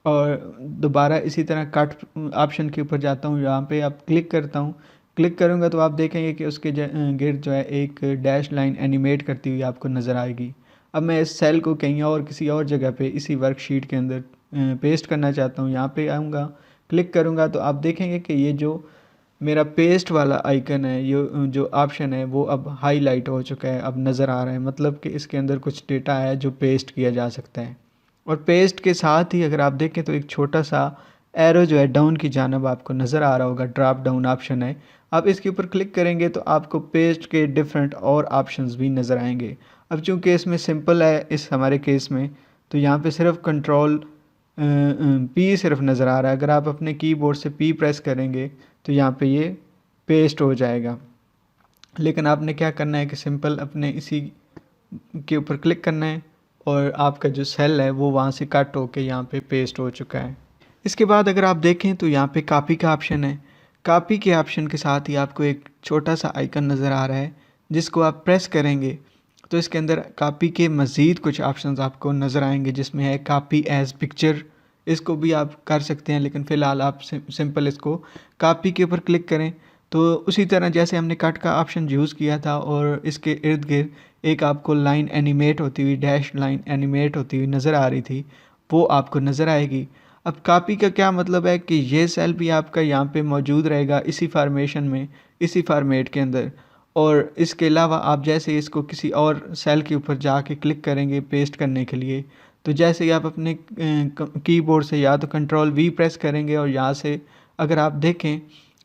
और दोबारा इसी तरह कट ऑप्शन के ऊपर जाता हूँ, यहाँ पे आप क्लिक करता हूँ। क्लिक करूँगा तो आप देखेंगे कि उसके गिर्द जो है एक डैश लाइन एनिमेट करती हुई आपको नज़र आएगी। अब मैं इस सेल को कहीं और किसी और जगह पे इसी वर्कशीट के अंदर पेस्ट करना चाहता हूँ। यहाँ पे आऊँगा, क्लिक करूँगा तो आप देखेंगे कि ये जो मेरा पेस्ट वाला आइकन है, ये जो ऑप्शन है वो अब हाईलाइट हो चुका है, अब नज़र आ रहा है। मतलब कि इसके अंदर कुछ डेटा है जो पेस्ट किया जा सकता है। और पेस्ट के साथ ही अगर आप देखें तो एक छोटा सा एरो जो है डाउन की जानिब आपको नज़र आ रहा होगा, ड्रॉप डाउन ऑप्शन है। आप इसके ऊपर क्लिक करेंगे तो आपको पेस्ट के डिफरेंट और ऑप्शंस भी नज़र आएंगे। अब चूंकि इसमें सिंपल है इस हमारे केस में, तो यहाँ पे सिर्फ कंट्रोल पी सिर्फ नज़र आ रहा है। अगर आप अपने कीबोर्ड से पी प्रेस करेंगे तो यहाँ पे ये पेस्ट हो जाएगा। लेकिन आपने क्या करना है कि सिंपल अपने इसी के ऊपर क्लिक करना है और आपका जो सेल है वो वहाँ से कट होके यहाँ पे पेस्ट हो चुका है। इसके बाद अगर आप देखें तो यहाँ पे कॉपी का ऑप्शन है। कॉपी के ऑप्शन के साथ ही आपको एक छोटा सा आइकन नज़र आ रहा है, जिसको आप प्रेस करेंगे तो इसके अंदर कॉपी के मज़ीद कुछ ऑप्शंस आपको नज़र आएंगे, जिसमें है कॉपी एज पिक्चर। इसको भी आप कर सकते हैं, लेकिन फ़िलहाल आप सिंपल इसको कॉपी के ऊपर क्लिक करें तो उसी तरह जैसे हमने कट का ऑप्शन यूज़ किया था और इसके इर्द गिर्द एक आपको लाइन एनिमेट होती हुई, डैश लाइन एनिमेट होती हुई नज़र आ रही थी, वो आपको नज़र आएगी। अब कॉपी का क्या मतलब है कि ये सेल भी आपका यहाँ पे मौजूद रहेगा इसी फार्मेशन में, इसी फार्मेट के अंदर। और इसके अलावा आप जैसे इसको किसी और सेल के ऊपर जाके क्लिक करेंगे पेस्ट करने के लिए, तो जैसे ही आप अपने कीबोर्ड से या तो कंट्रोल वी प्रेस करेंगे और यहाँ से अगर आप देखें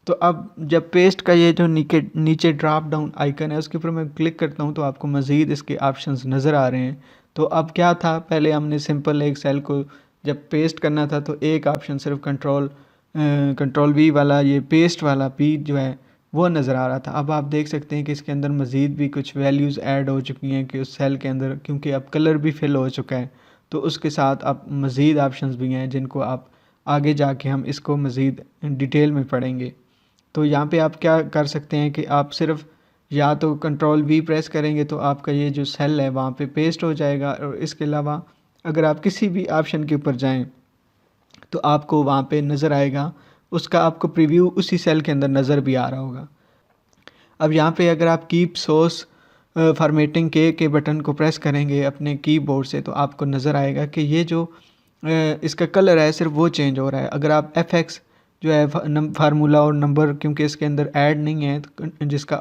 तो अब जब पेस्ट का ये जो नीचे ड्रॉप डाउन आइकन है उसके ऊपर मैं क्लिक करता हूँ तो आपको मज़ीद इसके ऑप्शंस नज़र आ रहे हैं। तो अब क्या था, पहले हमने सिंपल एक सेल को जब पेस्ट करना था तो एक ऑप्शन सिर्फ कंट्रोल वी वाला, ये पेस्ट वाला पी जो है वो नज़र आ रहा था। अब आप देख सकते हैं कि इसके अंदर मज़ीद भी कुछ वैल्यूज़ ऐड हो चुकी हैं कि उस सेल के अंदर, क्योंकि अब कलर भी फिल हो चुका है तो उसके साथ अब मज़ीद ऑप्शंस भी हैं जिनको आप आगे जाके हम इसको मज़ीद डिटेल में पढ़ेंगे। तो यहाँ पे आप क्या कर सकते हैं कि आप सिर्फ या तो कंट्रोल वी प्रेस करेंगे तो आपका ये जो सेल है वहाँ पे पेस्ट हो जाएगा। और इसके अलावा अगर आप किसी भी ऑप्शन के ऊपर जाएं तो आपको वहाँ पे नज़र आएगा, उसका आपको प्रीव्यू उसी सेल के अंदर नज़र भी आ रहा होगा। अब यहाँ पे अगर आप कीप सोर्स फॉर्मेटिंग के बटन को प्रेस करेंगे अपने कीबोर्ड से तो आपको नज़र आएगा कि ये जो इसका कलर है सिर्फ वो चेंज हो रहा है। अगर आप FX जो है फार्मूला और नंबर, क्योंकि इसके अंदर ऐड नहीं है जिसका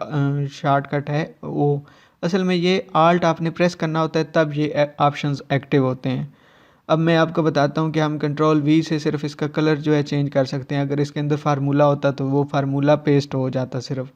शॉर्टकट है, वो असल में ये आल्ट आपने प्रेस करना होता है तब ये ऑप्शंस एक्टिव होते हैं। अब मैं आपको बताता हूँ कि हम कंट्रोल वी से सिर्फ इसका कलर जो है चेंज कर सकते हैं। अगर इसके अंदर फार्मूला होता तो वो फार्मूला पेस्ट हो जाता सिर्फ,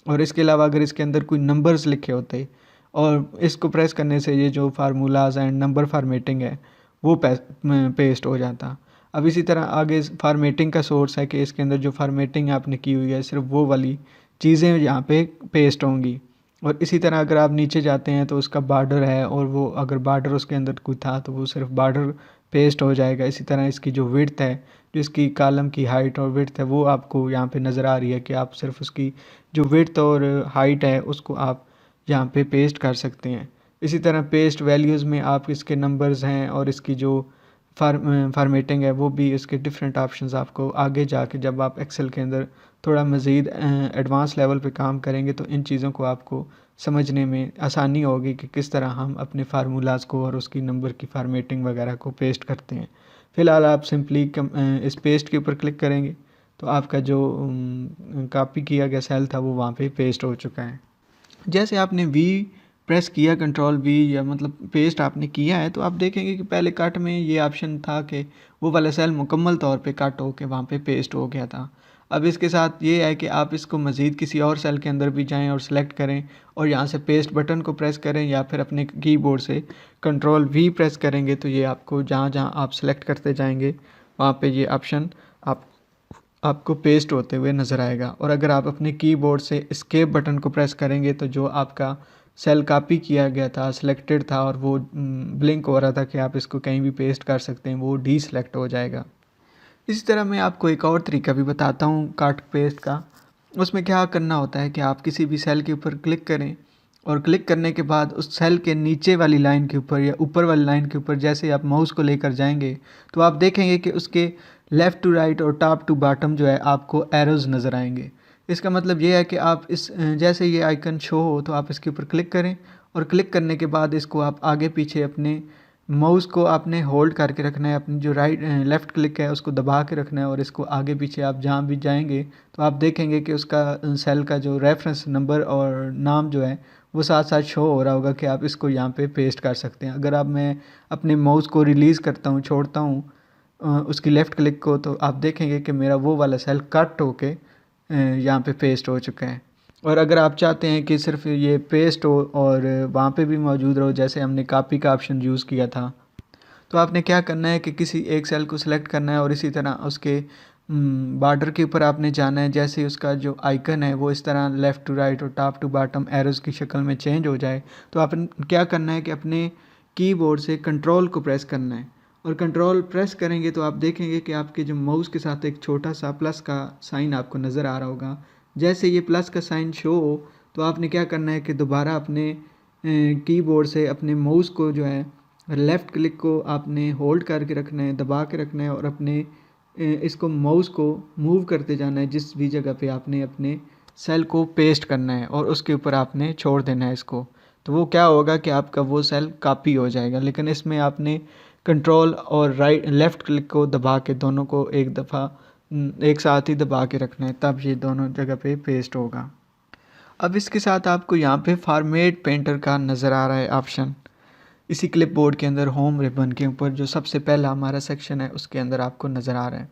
और इसके अलावा अगर इसके अंदर कोई नंबर्स लिखे होते और इसको प्रेस करने से ये जो फार्मूलाज एंड नंबर फार्मेटिंग है वो पेस्ट हो जाता। अब इसी तरह आगे फार्मेटिंग का सोर्स है कि इसके अंदर जो फार्मेटिंग आपने की हुई है सिर्फ वो वाली चीज़ें यहाँ पे पेस्ट होंगी। और इसी तरह अगर आप नीचे जाते हैं तो उसका बॉर्डर है और वो अगर बॉर्डर उसके अंदर कोई था तो वो सिर्फ बॉर्डर पेस्ट हो जाएगा। इसी तरह इसकी जो विड्थ है, जो इसकी कॉलम की हाइट और विड्थ है वो आपको यहाँ पे नज़र आ रही है कि आप सिर्फ उसकी जो विड्थ और हाइट है उसको आप यहाँ पे पेस्ट कर सकते हैं। इसी तरह पेस्ट वैल्यूज़ में आप इसके नंबर्स हैं और इसकी जो फार्मेटिंग है वो भी, इसके डिफरेंट ऑप्शंस आपको आगे जाके जब आप एक्सेल के अंदर थोड़ा मज़ीद एडवांस लेवल पे काम करेंगे तो इन चीज़ों को आपको समझने में आसानी होगी कि किस तरह हम अपने फार्मूलाज को और उसकी नंबर की फार्मेटिंग वगैरह को पेस्ट करते हैं। फ़िलहाल आप सिंपली इस पेस्ट के ऊपर क्लिक करेंगे तो आपका जो कॉपी किया गया सेल था वो वहाँ पे पेस्ट हो चुका है। जैसे आपने वी प्रेस किया, कंट्रोल वी, या मतलब पेस्ट आपने किया है, तो आप देखेंगे कि पहले कट में ये ऑप्शन था कि वो वाला सेल मुकम्मल तौर पे कट होके वहाँ पे पेस्ट हो गया था। अब इसके साथ ये है कि आप इसको मज़ीद किसी और सेल के अंदर भी जाएं और सेलेक्ट करें और यहाँ से पेस्ट बटन को प्रेस करें या फिर अपने कीबोर्ड से कंट्रोल वी प्रेस करेंगे तो ये आपको जहाँ जहाँ आप सेलेक्ट करते जाएंगे वहाँ पे ये ऑप्शन आपको पेस्ट होते हुए नज़र आएगा। और अगर आप अपने कीबोर्ड से एस्केप बटन को प्रेस करेंगे तो जो आपका सेल कॉपी किया गया था, सिलेक्टेड था और वो ब्लिंक हो रहा था कि आप इसको कहीं भी पेस्ट कर सकते हैं, वो डीसेलेक्ट हो जाएगा। इसी तरह मैं आपको एक और तरीका भी बताता हूँ कट पेस्ट का। उसमें क्या करना होता है कि आप किसी भी सेल के ऊपर क्लिक करें और क्लिक करने के बाद उस सेल के नीचे वाली लाइन के ऊपर या ऊपर वाली लाइन के ऊपर जैसे आप माउस को लेकर जाएंगे तो आप देखेंगे कि उसके लेफ़्ट टू राइट और टॉप टू बॉटम जो है आपको एरोज़ नज़र आएंगे। इसका मतलब ये है कि आप जैसे ये आइकन शो हो तो आप इसके ऊपर क्लिक करें, और क्लिक करने के बाद इसको आप आगे पीछे अपने माउस को आपने होल्ड करके रखना है, अपनी जो लेफ़्ट क्लिक है उसको दबा के रखना है, और इसको आगे पीछे आप जहाँ भी जाएंगे तो आप देखेंगे कि उसका सेल का जो रेफरेंस नंबर और नाम जो है वो साथ साथ शो हो रहा होगा कि आप इसको यहाँ पे पेस्ट कर सकते हैं। अगर आप मैं अपने माउस को रिलीज़ करता हूँ, छोड़ता हूँ उसकी लेफ़्ट क्लिक को, तो आप देखेंगे कि मेरा वो वाला सेल कट होके यहाँ पे पेस्ट हो चुका है। और अगर आप चाहते हैं कि सिर्फ ये पेस्ट हो और वहाँ पे भी मौजूद रहो, जैसे हमने कॉपी का ऑप्शन यूज़ किया था, तो आपने क्या करना है कि किसी एक सेल को सिलेक्ट करना है और इसी तरह उसके बॉर्डर के ऊपर आपने जाना है। जैसे उसका जो आइकन है वो इस तरह लेफ़्ट टू राइट और टॉप टू बॉटम एरोज़ की शक्ल में चेंज हो जाए, तो आप क्या करना है कि अपने कीबोर्ड से कंट्रोल को प्रेस करना है, और कंट्रोल प्रेस करेंगे तो आप देखेंगे कि आपके जो माउस के साथ एक छोटा सा प्लस का साइन आपको नज़र आ रहा होगा। जैसे ये प्लस का साइन शो हो तो आपने क्या करना है कि दोबारा अपने कीबोर्ड से अपने माउस को जो है लेफ़्ट क्लिक को आपने होल्ड करके रखना है, दबा के रखना है, और अपने इसको माउस को मूव करते जाना है जिस भी जगह पे आपने अपने सेल को पेस्ट करना है, और उसके ऊपर आपने छोड़ देना है इसको। तो वो क्या होगा कि आपका वो सेल कॉपी हो जाएगा। लेकिन इसमें आपने कंट्रोल और लेफ़्ट क्लिक को दबा के दोनों को एक दफ़ा एक साथ ही दबा के रखना है, तब ये दोनों जगह पे पेस्ट होगा। अब इसके साथ आपको यहाँ पे फॉर्मेट पेंटर का नज़र आ रहा है ऑप्शन, इसी क्लिपबोर्ड के अंदर होम रिबन के ऊपर जो सबसे पहला हमारा सेक्शन है उसके अंदर आपको नज़र आ रहा है।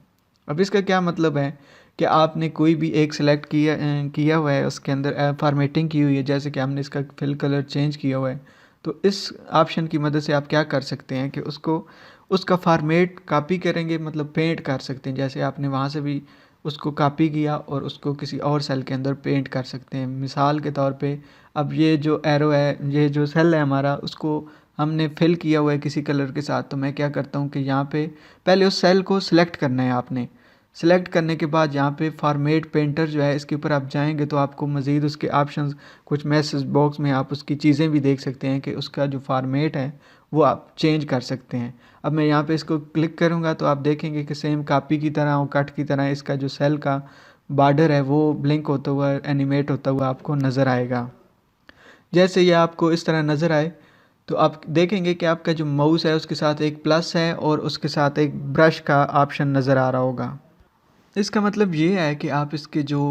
अब इसका क्या मतलब है कि आपने कोई भी एक सिलेक्ट किया हुआ है, उसके अंदर फॉर्मेटिंग की हुई है, जैसे कि हमने इसका फिल कलर चेंज किया हुआ है, तो इस ऑप्शन की मदद से आप क्या कर सकते हैं कि उसका फॉर्मेट कॉपी करेंगे, मतलब पेंट कर सकते हैं। जैसे आपने वहाँ से भी उसको कॉपी किया और उसको किसी और सेल के अंदर पेंट कर सकते हैं। मिसाल के तौर पे अब ये जो एरो है, ये जो सेल है हमारा, उसको हमने फिल किया हुआ है किसी कलर के साथ, तो मैं क्या करता हूँ कि यहाँ पे पहले उस सेल को सिलेक्ट करना है आपने। सिलेक्ट करने के बाद यहाँ पे फॉर्मेट पेंटर जो है इसके ऊपर आप जाएंगे तो आपको मज़ीद उसके ऑप्शंस, कुछ मैसेज बॉक्स में आप उसकी चीज़ें भी देख सकते हैं कि उसका जो फॉर्मेट है वो आप चेंज कर सकते हैं। अब मैं यहाँ पे इसको क्लिक करूँगा तो आप देखेंगे कि सेम कॉपी की तरह और कट की तरह इसका जो सेल का बॉर्डर है वो ब्लिंक होता हुआ, एनिमेट होता हुआ आपको नज़र आएगा। जैसे ये आपको इस तरह नज़र आए तो आप देखेंगे कि आपका जो माउस है उसके साथ एक प्लस है और उसके साथ एक ब्रश का ऑप्शन नज़र आ रहा होगा। इसका मतलब ये है कि आप इसके जो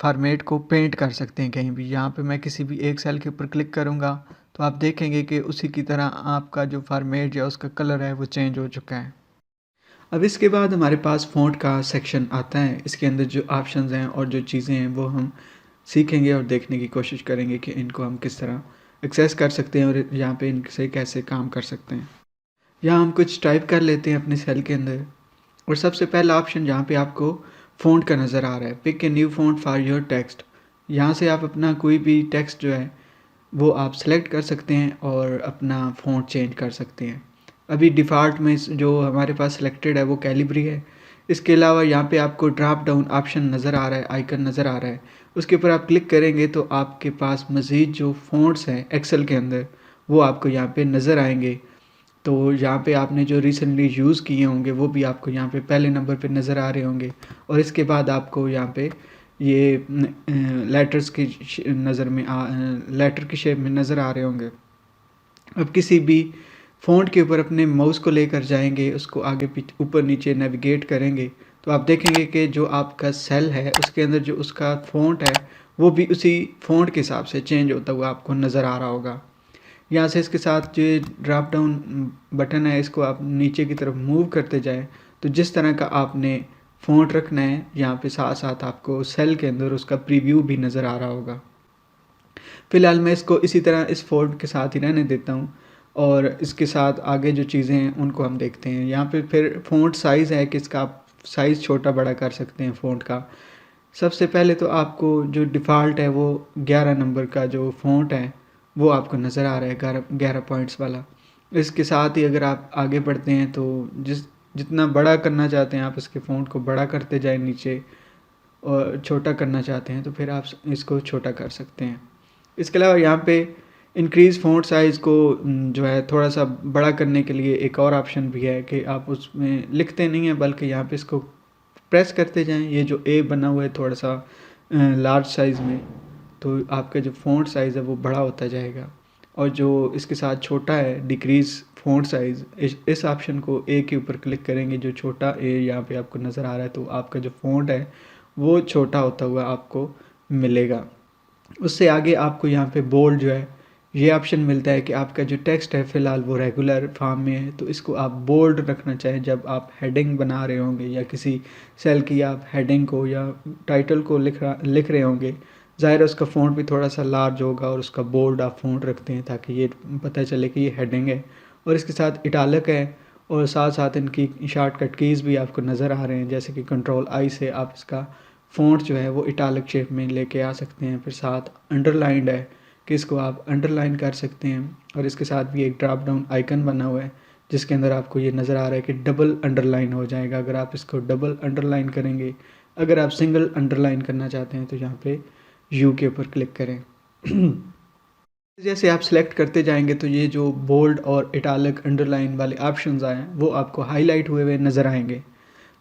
फॉर्मेट को पेंट कर सकते हैं कहीं भी। यहाँ पे मैं किसी भी एक सेल के ऊपर क्लिक करूँगा तो आप देखेंगे कि उसी की तरह आपका जो फॉर्मेट या उसका कलर है वो चेंज हो चुका है। अब इसके बाद हमारे पास फ़ॉन्ट का सेक्शन आता है। इसके अंदर जो ऑप्शंस हैं और जो चीज़ें हैं वो हम सीखेंगे और देखने की कोशिश करेंगे कि इनको हम किस तरह एक्सेस कर सकते हैं और यहाँ पे इनसे कैसे काम कर सकते हैं। यहाँ हम कुछ टाइप कर लेते हैं अपने सेल के अंदर, और सबसे पहला ऑप्शन जहाँ पे आपको फ़ॉन्ट का नज़र आ रहा है, pick a new font for your text. यहाँ से आप अपना कोई भी टेक्स्ट जो है वो आप सेलेक्ट कर सकते हैं और अपना फ़ॉन्ट चेंज कर सकते हैं। अभी डिफ़ॉल्ट में जो हमारे पास सिलेक्टेड है वो कैलिब्री है। इसके अलावा यहाँ पे आपको ड्रॉप डाउन ऑप्शन नज़र आ रहा है, आइकन नज़र आ रहा है, उसके ऊपर आप क्लिक करेंगे तो आपके पास मज़ीद जो फ़ॉन्ट्स हैं एक्सेल के अंदर वो आपको यहाँ पे नज़र आएंगे। तो यहाँ पे आपने जो रिसेंटली यूज़ किए होंगे वो भी आपको यहाँ पे पहले नंबर पे नज़र आ रहे होंगे, और इसके बाद आपको यहाँ पे ये लेटर्स की नज़र में लेटर की शेप में नज़र आ रहे होंगे। अब किसी भी फ़ॉन्ट के ऊपर अपने माउस को लेकर जाएंगे, उसको आगे पीछे ऊपर नीचे नेविगेट करेंगे तो आप देखेंगे कि जो आपका सेल है उसके अंदर जो उसका फ़ॉन्ट है वो भी उसी फ़ॉन्ट के हिसाब से चेंज होता हुआ आपको नज़र आ रहा होगा। यहाँ से इसके साथ जो ड्रॉप डाउन बटन है इसको आप नीचे की तरफ मूव करते जाएं तो जिस तरह का आपने फ़ॉन्ट रखना है यहाँ पे साथ साथ आपको सेल के अंदर उसका प्रीव्यू भी नज़र आ रहा होगा। फ़िलहाल मैं इसको इसी तरह इस फ़ॉन्ट के साथ ही रहने देता हूँ, और इसके साथ आगे जो चीज़ें हैं उनको हम देखते हैं। यहाँ पे फिर फ़ॉन्ट साइज़ है कि इसका आप साइज़ छोटा बड़ा कर सकते हैं फ़ॉन्ट का। सबसे पहले तो आपको जो डिफ़ॉल्ट है वो 11 नंबर का जो फ़ॉन्ट है वो आपको नज़र आ रहा है, 11 पॉइंट्स वाला। इसके साथ ही अगर आप आगे बढ़ते हैं तो जितना बड़ा करना चाहते हैं आप इसके फ़ॉन्ट को बड़ा करते जाएं नीचे, और छोटा करना चाहते हैं तो फिर आप इसको छोटा कर सकते हैं। इसके अलावा यहाँ पे इंक्रीज़ फ़ॉन्ट साइज़ को जो है थोड़ा सा बड़ा करने के लिए एक और ऑप्शन भी है कि आप उसमें लिखते नहीं हैं बल्कि यहाँ पे इसको प्रेस करते जाएं। ये जो ए बना हुआ है थोड़ा सा लार्ज साइज़ में, तो आपका जो फ़ॉन्ट साइज़ है वो बड़ा होता जाएगा। और जो इसके साथ छोटा है डिक्रीज़ फ़ॉन्ट साइज़, इस ऑप्शन को ए के ऊपर क्लिक करेंगे, जो छोटा ए यहाँ पे आपको नज़र आ रहा है, तो आपका जो फ़ॉन्ट है वो छोटा होता हुआ आपको मिलेगा। उससे आगे आपको यहाँ पे बोल्ड जो है ये ऑप्शन मिलता है कि आपका जो टेक्स्ट है फ़िलहाल वो रेगुलर फॉर्म में है, तो इसको आप बोल्ड रखना चाहें जब आप हेडिंग बना रहे होंगे या किसी सेल की आप हेडिंग को या टाइटल को लिख रहे होंगे। ज़ाहिर है उसका फ़ॉन्ट भी थोड़ा सा लार्ज होगा और उसका बोल्ड आप फ़ॉन्ट रखते हैं ताकि ये पता चले कि ये हेडिंग है। और इसके साथ इटालिक है और साथ साथ इनकी शॉर्टकट कीज़ भी आपको नज़र आ रहे हैं, जैसे कि कंट्रोल आई से आप इसका फ़ॉन्ट जो है वो इटालिक शेप में लेके आ सकते हैं। फिर साथ अंडरलाइंड है कि इसको आप अंडरलाइन कर सकते हैं, और इसके साथ भी एक ड्रॉप डाउन आइकन बना हुआ है जिसके अंदर आपको ये नज़र आ रहा है कि डबल अंडरलाइन हो जाएगा अगर आप इसको डबल अंडरलाइन करेंगे। अगर आप सिंगल अंडरलाइन करना चाहते हैं तो यहाँ पे यू के ऊपर क्लिक करें। जैसे आप सिलेक्ट करते जाएंगे तो ये जो बोल्ड और इटालिक अंडरलाइन वाले ऑप्शंस आए हैं वो आपको हाईलाइट हुए हुए नज़र आएंगे।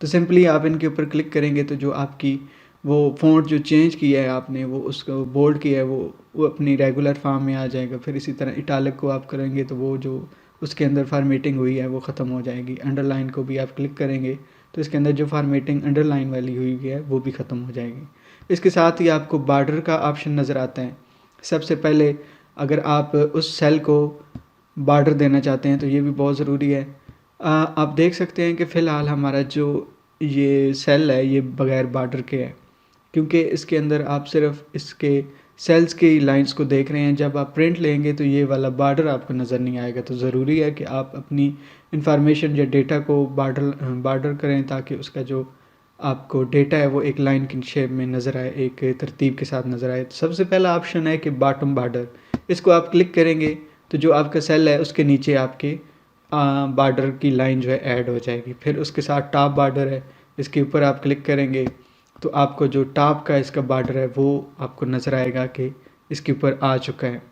तो सिंपली आप इनके ऊपर क्लिक करेंगे तो जो आपकी वो फ़ॉन्ट जो चेंज किया है आपने, वो उसको बोल्ड किया है, वो अपनी रेगुलर फॉर्म में आ जाएगा। फिर इसी तरह इटालिक को आप करेंगे तो वो जो उसके अंदर फॉर्मेटिंग हुई है वो ख़त्म हो जाएगी। अंडरलाइन को भी आप क्लिक करेंगे तो इसके अंदर जो फॉर्मेटिंग अंडरलाइन वाली हुई है वो भी ख़त्म हो जाएगी। इसके साथ ही आपको बॉर्डर का ऑप्शन नज़र आता है। सबसे पहले अगर आप उस सेल को बॉर्डर देना चाहते हैं तो ये भी बहुत ज़रूरी है। आप देख सकते हैं कि फ़िलहाल हमारा जो ये सेल है ये बग़ैर बॉर्डर के है, क्योंकि इसके अंदर आप सिर्फ इसके सेल्स की लाइंस को देख रहे हैं। जब आप प्रिंट लेंगे तो ये वाला बॉर्डर आपको नज़र नहीं आएगा। तो ज़रूरी है कि आप अपनी इंफॉर्मेशन या डेटा को बॉर्डर करें ताकि उसका जो आपको डेटा है वो एक लाइन की शेप में नज़र आए, एक तरतीब के साथ नज़र आए। तो सबसे पहला ऑप्शन है कि बॉटम बॉर्डर, इसको आप क्लिक करेंगे तो जो आपका सेल है उसके नीचे आपके बॉर्डर की लाइन जो है ऐड हो जाएगी। फिर उसके साथ टॉप बॉर्डर है, इसके ऊपर आप क्लिक करेंगे तो आपको जो टॉप का इसका बॉर्डर है वो आपको नज़र आएगा कि इसके ऊपर आ चुका है।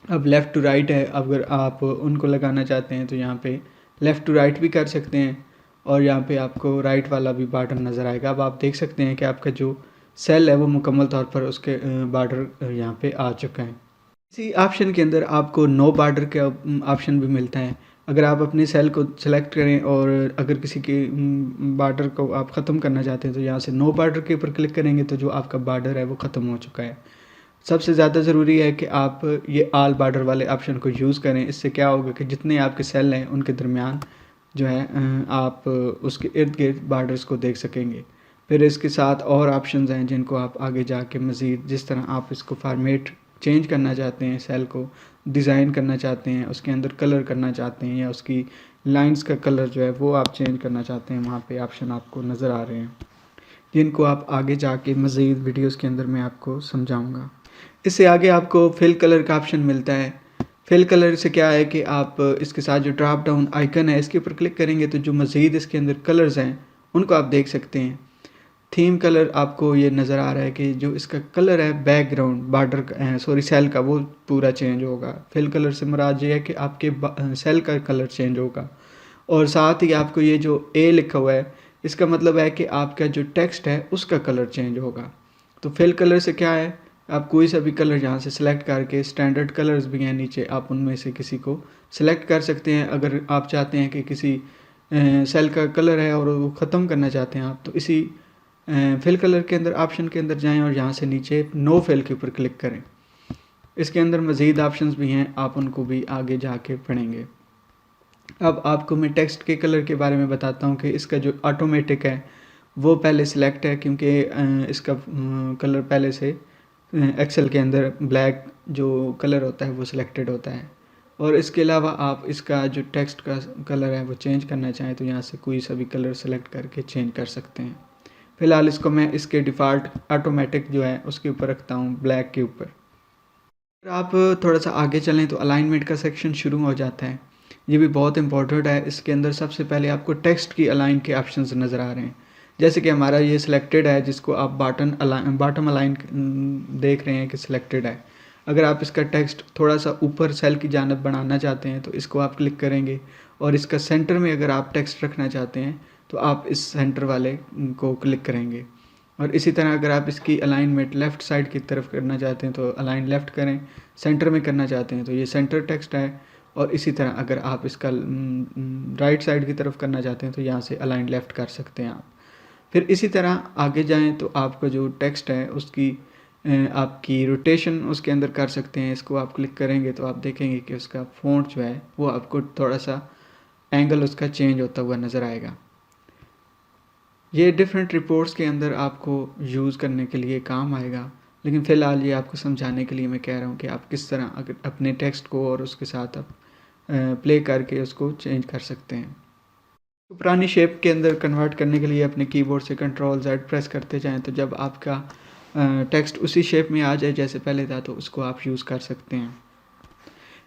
अब लेफ़्ट टू राइट है, अगर आप उनको लगाना चाहते हैं तो यहाँ पे लेफ़्ट टू राइट भी कर सकते हैं और यहाँ पे आपको राइट वाला भी बॉर्डर नज़र आएगा। अब आप देख सकते हैं कि आपका जो सेल है वो मुकम्मल तौर पर उसके बॉर्डर यहाँ पे आ चुका है। इसी ऑप्शन के अंदर आपको नो बॉर्डर का ऑप्शन भी मिलता है। अगर आप अपने सेल को सिलेक्ट करें और अगर किसी के बॉर्डर को आप ख़त्म करना चाहते हैं तो यहाँ से नो बॉर्डर के ऊपर क्लिक करेंगे तो जो आपका बॉर्डर है वो ख़त्म हो चुका है। सबसे ज़्यादा ज़रूरी है कि आप ये ऑल बॉर्डर वाले ऑप्शन को यूज़ करें। इससे क्या होगा कि जितने आपके सेल हैं उनके दरमियान जो है आप उसके इर्द गिर्द बॉर्डर्स को देख सकेंगे। फिर इसके साथ और ऑप्शंस हैं जिनको आप आगे जाके मज़ीद जिस तरह आप इसको फॉर्मेट चेंज करना चाहते हैं, सेल को डिज़ाइन करना चाहते हैं, उसके अंदर कलर करना चाहते हैं या उसकी लाइंस का कलर जो है वो आप चेंज करना चाहते हैं, वहाँ पे ऑप्शन आपको नज़र आ रहे हैं जिनको आप आगे जाके मज़ीद वीडियोस के अंदर मैं आपको समझाऊंगा। इससे आगे आपको फिल कलर का ऑप्शन मिलता है। फिल कलर से क्या है कि आप इसके साथ जो ड्रॉप डाउन आइकन है इसके ऊपर क्लिक करेंगे तो जो मज़ीद इसके अंदर कलर्स हैं उनको आप देख सकते हैं। थीम कलर आपको ये नज़र आ रहा है कि जो इसका कलर है बैकग्राउंड बॉर्डर सेल का वो पूरा चेंज होगा। फिल कलर से मुराद ये है कि आपके सेल का कलर चेंज होगा। और साथ ही आपको ये जो ए लिखा हुआ है इसका मतलब है कि आपका जो टेक्स्ट है उसका कलर चेंज होगा। तो फिल कलर से क्या है, आप कोई सा भी कलर यहाँ से सिलेक्ट करके, स्टैंडर्ड कलर्स भी हैं नीचे, आप उनमें से किसी को सिलेक्ट कर सकते हैं। अगर आप चाहते हैं कि किसी सेल का कलर है और वो ख़त्म करना चाहते हैं आप, तो इसी फिल कलर के अंदर ऑप्शन के अंदर जाएं और यहाँ से नीचे नो फिल के ऊपर क्लिक करें। इसके अंदर मज़ीद ऑप्शंस भी हैं, आप उनको भी आगे जाके पढ़ेंगे। अब आपको मैं टेक्स्ट के कलर के बारे में बताता हूँ कि इसका जो ऑटोमेटिक है वो पहले सिलेक्ट है, क्योंकि इसका कलर पहले से एक्सेल के अंदर ब्लैक जो कलर होता है वो सिलेक्टेड होता है। और इसके अलावा आप इसका जो टेक्स्ट का कलर है वो चेंज करना चाहें तो यहाँ से कोई सा भी कलर सेलेक्ट करके चेंज कर सकते हैं। फ़िलहाल इसको मैं इसके डिफ़ॉल्ट ऑटोमेटिक जो है उसके ऊपर रखता हूँ, ब्लैक के ऊपर। अगर आप थोड़ा सा आगे चलें तो अलाइनमेंट का सेक्शन शुरू हो जाता है। ये भी बहुत इंपॉर्टेंट है। इसके अंदर सबसे पहले आपको टेक्स्ट की अलाइन के ऑप्शंस नज़र आ रहे हैं। जैसे कि हमारा ये सिलेक्टेड है जिसको आप बॉटम अलाइन देख रहे हैं कि सिलेक्टेड है। अगर आप इसका टेक्स्ट थोड़ा सा ऊपर सेल की जानिब बढ़ाना चाहते हैं तो इसको आप क्लिक करेंगे, और इसका सेंटर में अगर आप टेक्स्ट रखना चाहते हैं तो आप इस सेंटर वाले को क्लिक करेंगे। और इसी तरह अगर आप इसकी अलाइनमेंट लेफ़्ट साइड की तरफ करना चाहते हैं तो अलाइन लेफ़्ट करें, सेंटर में करना चाहते हैं तो ये सेंटर टेक्स्ट है। और इसी तरह अगर आप इसका राइट साइड की तरफ करना चाहते हैं तो यहाँ से अलाइन लेफ़्ट कर सकते हैं आप। फिर इसी तरह आगे जाएँ तो आपका जो टेक्स्ट है उसकी आपकी रोटेशन उसके अंदर कर सकते हैं। इसको आप क्लिक करेंगे तो आप देखेंगे कि उसका फ़ॉन्ट जो है वो आपको थोड़ा सा एंगल उसका चेंज होता हुआ नज़र आएगा। ये डिफरेंट रिपोर्ट्स के अंदर आपको यूज़ करने के लिए काम आएगा, लेकिन फ़िलहाल ये आपको समझाने के लिए मैं कह रहा हूँ कि आप किस तरह अगर अपने टेक्स्ट को और उसके साथ आप प्ले करके उसको चेंज कर सकते हैं। तो पुरानी शेप के अंदर कन्वर्ट करने के लिए अपने कीबोर्ड से Ctrl+Z प्रेस करते जाएँ, तो जब आपका टेक्स्ट उसी शेप में आ जाए जैसे पहले था तो उसको आप यूज़ कर सकते हैं।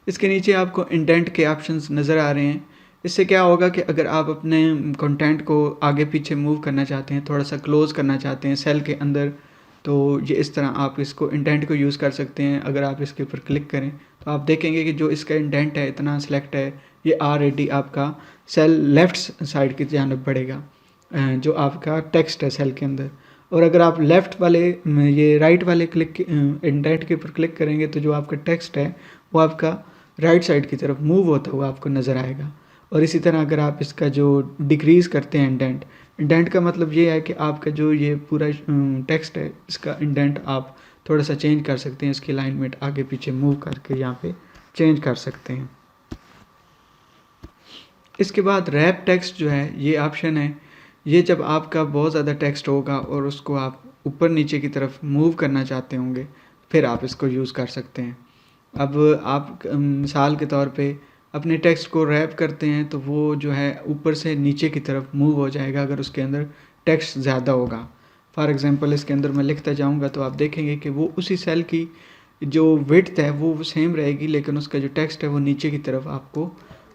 इसके नीचे आपको इंडेंट के ऑप्शंस नज़र आ रहे हैं। इससे क्या होगा कि अगर आप अपने कंटेंट को आगे पीछे मूव करना चाहते हैं, थोड़ा सा क्लोज़ करना चाहते हैं सेल के अंदर, तो ये इस तरह आप इसको इंडेंट को यूज़ कर सकते हैं। अगर आप इसके ऊपर क्लिक करें तो आप देखेंगे कि जो इसका इंडेंट है इतना सेलेक्ट है, ये ऑलरेडी आपका सेल लेफ़्ट साइड की जानब बढ़ेगा, जो आपका टेक्स्ट है सेल के अंदर। और अगर आप लेफ़्ट वाले ये राइट वाले क्लिक इंडेंट के ऊपर क्लिक करेंगे तो जो आपका टेक्स्ट है वो आपका राइट साइड की तरफ मूव होता हुआ आपको नज़र आएगा। और इसी तरह अगर आप इसका जो डिक्रीज़ करते हैं इंडेंट, इंडेंट का मतलब ये है कि आपका जो ये पूरा टेक्स्ट है इसका इंडेंट आप थोड़ा सा चेंज कर सकते हैं, इसकी अलाइनमेंट आगे पीछे मूव करके यहाँ पे चेंज कर सकते हैं। इसके बाद रैप टेक्स्ट जो है ये ऑप्शन है, ये जब आपका बहुत ज़्यादा टेक्स्ट होगा और उसको आप ऊपर नीचे की तरफ मूव करना चाहते होंगे फिर आप इसको यूज़ कर सकते हैं। अब आप मिसाल के तौर पे अपने टेक्स्ट को रैप करते हैं तो वो जो है ऊपर से नीचे की तरफ मूव हो जाएगा अगर उसके अंदर टेक्स्ट ज़्यादा होगा। फॉर एग्ज़ाम्पल इसके अंदर मैं लिखता जाऊँगा तो आप देखेंगे कि वो उसी सेल की जो विड्थ है वो सेम रहेगी, लेकिन उसका जो टेक्स्ट है वो नीचे की तरफ आपको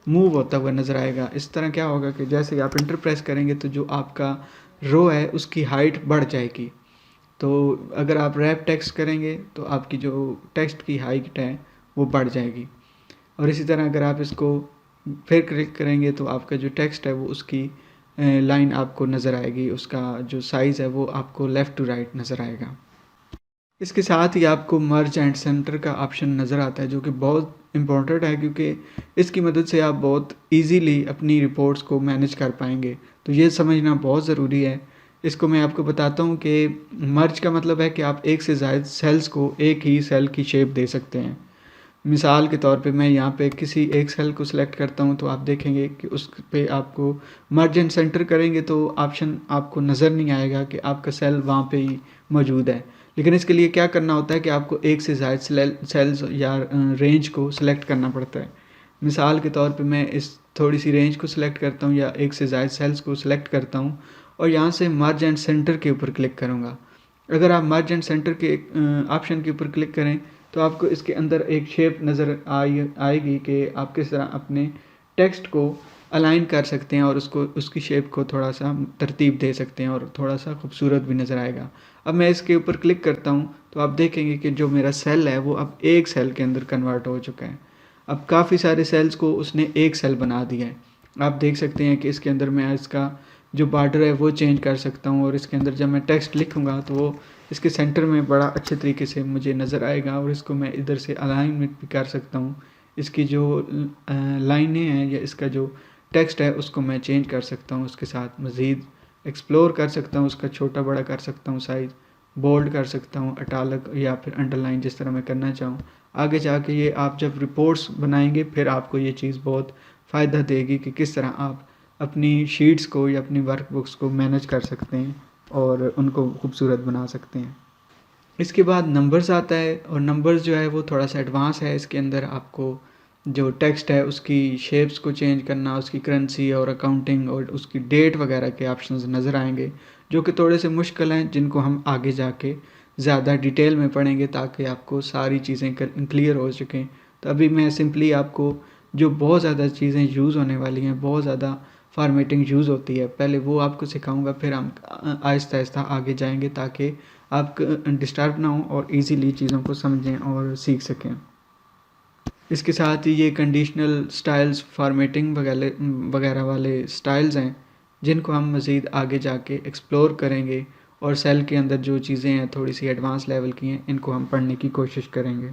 मूव होता हुआ नज़र आएगा। इस तरह क्या होगा कि जैसे आप इंटर प्रेस करेंगे तो जो आपका रो है उसकी हाइट बढ़ जाएगी। तो अगर आप रैप टेक्स्ट करेंगे तो आपकी जो टेक्स्ट की हाइट है वो बढ़ जाएगी। और इसी तरह अगर आप इसको फिर क्लिक करेंगे तो आपका जो टेक्स्ट है वो उसकी लाइन आपको नज़र आएगी, उसका जो साइज़ है वो आपको लेफ़्ट टू राइट नज़र आएगा। इसके साथ ही आपको मर्ज एंड सेंटर का ऑप्शन नज़र आता है जो कि बहुत इम्पोर्टेंट है, क्योंकि इसकी मदद से आप बहुत इजीली अपनी रिपोर्ट्स को मैनेज कर पाएंगे। तो ये समझना बहुत ज़रूरी है। इसको मैं आपको बताता हूँ कि मर्ज का मतलब है कि आप एक से ज़्यादा सेल्स को एक ही सेल की शेप दे सकते हैं। मिसाल के तौर पे मैं यहाँ पे किसी एक सेल को सिलेक्ट करता हूँ तो आप देखेंगे कि उस पे आपको मर्ज एंड सेंटर करेंगे तो ऑप्शन आपको नज़र नहीं आएगा कि आपका सेल वहाँ पे ही मौजूद है। लेकिन इसके लिए क्या करना होता है कि आपको एक से ज़्यादा सेल्स या रेंज को सिलेक्ट करना पड़ता है। मिसाल के तौर पे मैं इस थोड़ी सी रेंज को सिलेक्ट करता हूँ या एक से ज़्यादा सेल्स को सिलेक्ट करता हूँ और यहाँ से मर्ज एंड सेंटर के ऊपर क्लिक करूँगा। अगर आप मर्ज एंड सेंटर के ऑप्शन के ऊपर क्लिक करें तो आपको इसके अंदर एक शेप नज़र आएगी कि आप किस तरह अपने टेक्स्ट को अलाइन कर सकते हैं और उसको उसकी शेप को थोड़ा सा तरतीब दे सकते हैं और थोड़ा सा खूबसूरत भी नज़र आएगा। अब मैं इसके ऊपर क्लिक करता हूँ तो आप देखेंगे कि जो मेरा सेल है वो अब एक सेल के अंदर कन्वर्ट हो चुका है। अब काफ़ी सारे सेल्स को उसने एक सेल बना दिया है। आप देख सकते हैं कि इसके अंदर मैं इसका जो बॉर्डर है वो चेंज कर सकता हूँ और इसके अंदर जब मैं टेक्स्ट लिखूँगा तो वो इसके सेंटर में बड़ा अच्छे तरीके से मुझे नज़र आएगा और इसको मैं इधर से अलाइनमेंट भी कर सकता हूँ। इसकी जो लाइनें हैं या इसका जो टेक्स्ट है उसको मैं चेंज कर सकता हूँ, उसके साथ मज़ीद एक्सप्लोर कर सकता हूँ, उसका छोटा बड़ा कर सकता हूँ, साइज़ बोल्ड कर सकता हूँ, इटालिक या फिर अंडरलाइन जिस तरह मैं करना चाहूँ। आगे जाके ये आप जब रिपोर्ट्स बनाएंगे फिर आपको ये चीज़ बहुत फ़ायदा देगी कि किस तरह आप अपनी शीट्स को या अपनी वर्कबुक्स को मैनेज कर सकते हैं और उनको खूबसूरत बना सकते हैं। इसके बाद नंबर्स आता है और नंबर्स जो है वो थोड़ा सा एडवांस है। इसके अंदर आपको जो टेक्स्ट है उसकी शेप्स को चेंज करना, उसकी करेंसी और अकाउंटिंग और उसकी डेट वगैरह के ऑप्शंस नज़र आएंगे जो कि थोड़े से मुश्किल हैं, जिनको हम आगे जाके ज़्यादा डिटेल में पढ़ेंगे ताकि आपको सारी चीज़ें क्लियर हो सकें। तो अभी मैं सिंपली आपको जो बहुत ज़्यादा चीज़ें यूज़ होने वाली हैं, बहुत ज़्यादा फॉर्मेटिंग यूज़ होती है, पहले वो आपको सिखाऊंगा, फिर हम आहिस्ता आहिस्ता आगे जाएंगे ताकि आप डिस्टर्ब ना हो और इजीली चीज़ों को समझें और सीख सकें। इसके साथ ही ये कंडीशनल स्टाइल्स फॉर्मेटिंग वगैरह वाले स्टाइल्स हैं जिनको हम मज़ीद आगे जाके एक्सप्लोर करेंगे और सेल के अंदर जो चीज़ें हैं थोड़ी सी एडवांस लेवल की हैं, इनको हम पढ़ने की कोशिश करेंगे।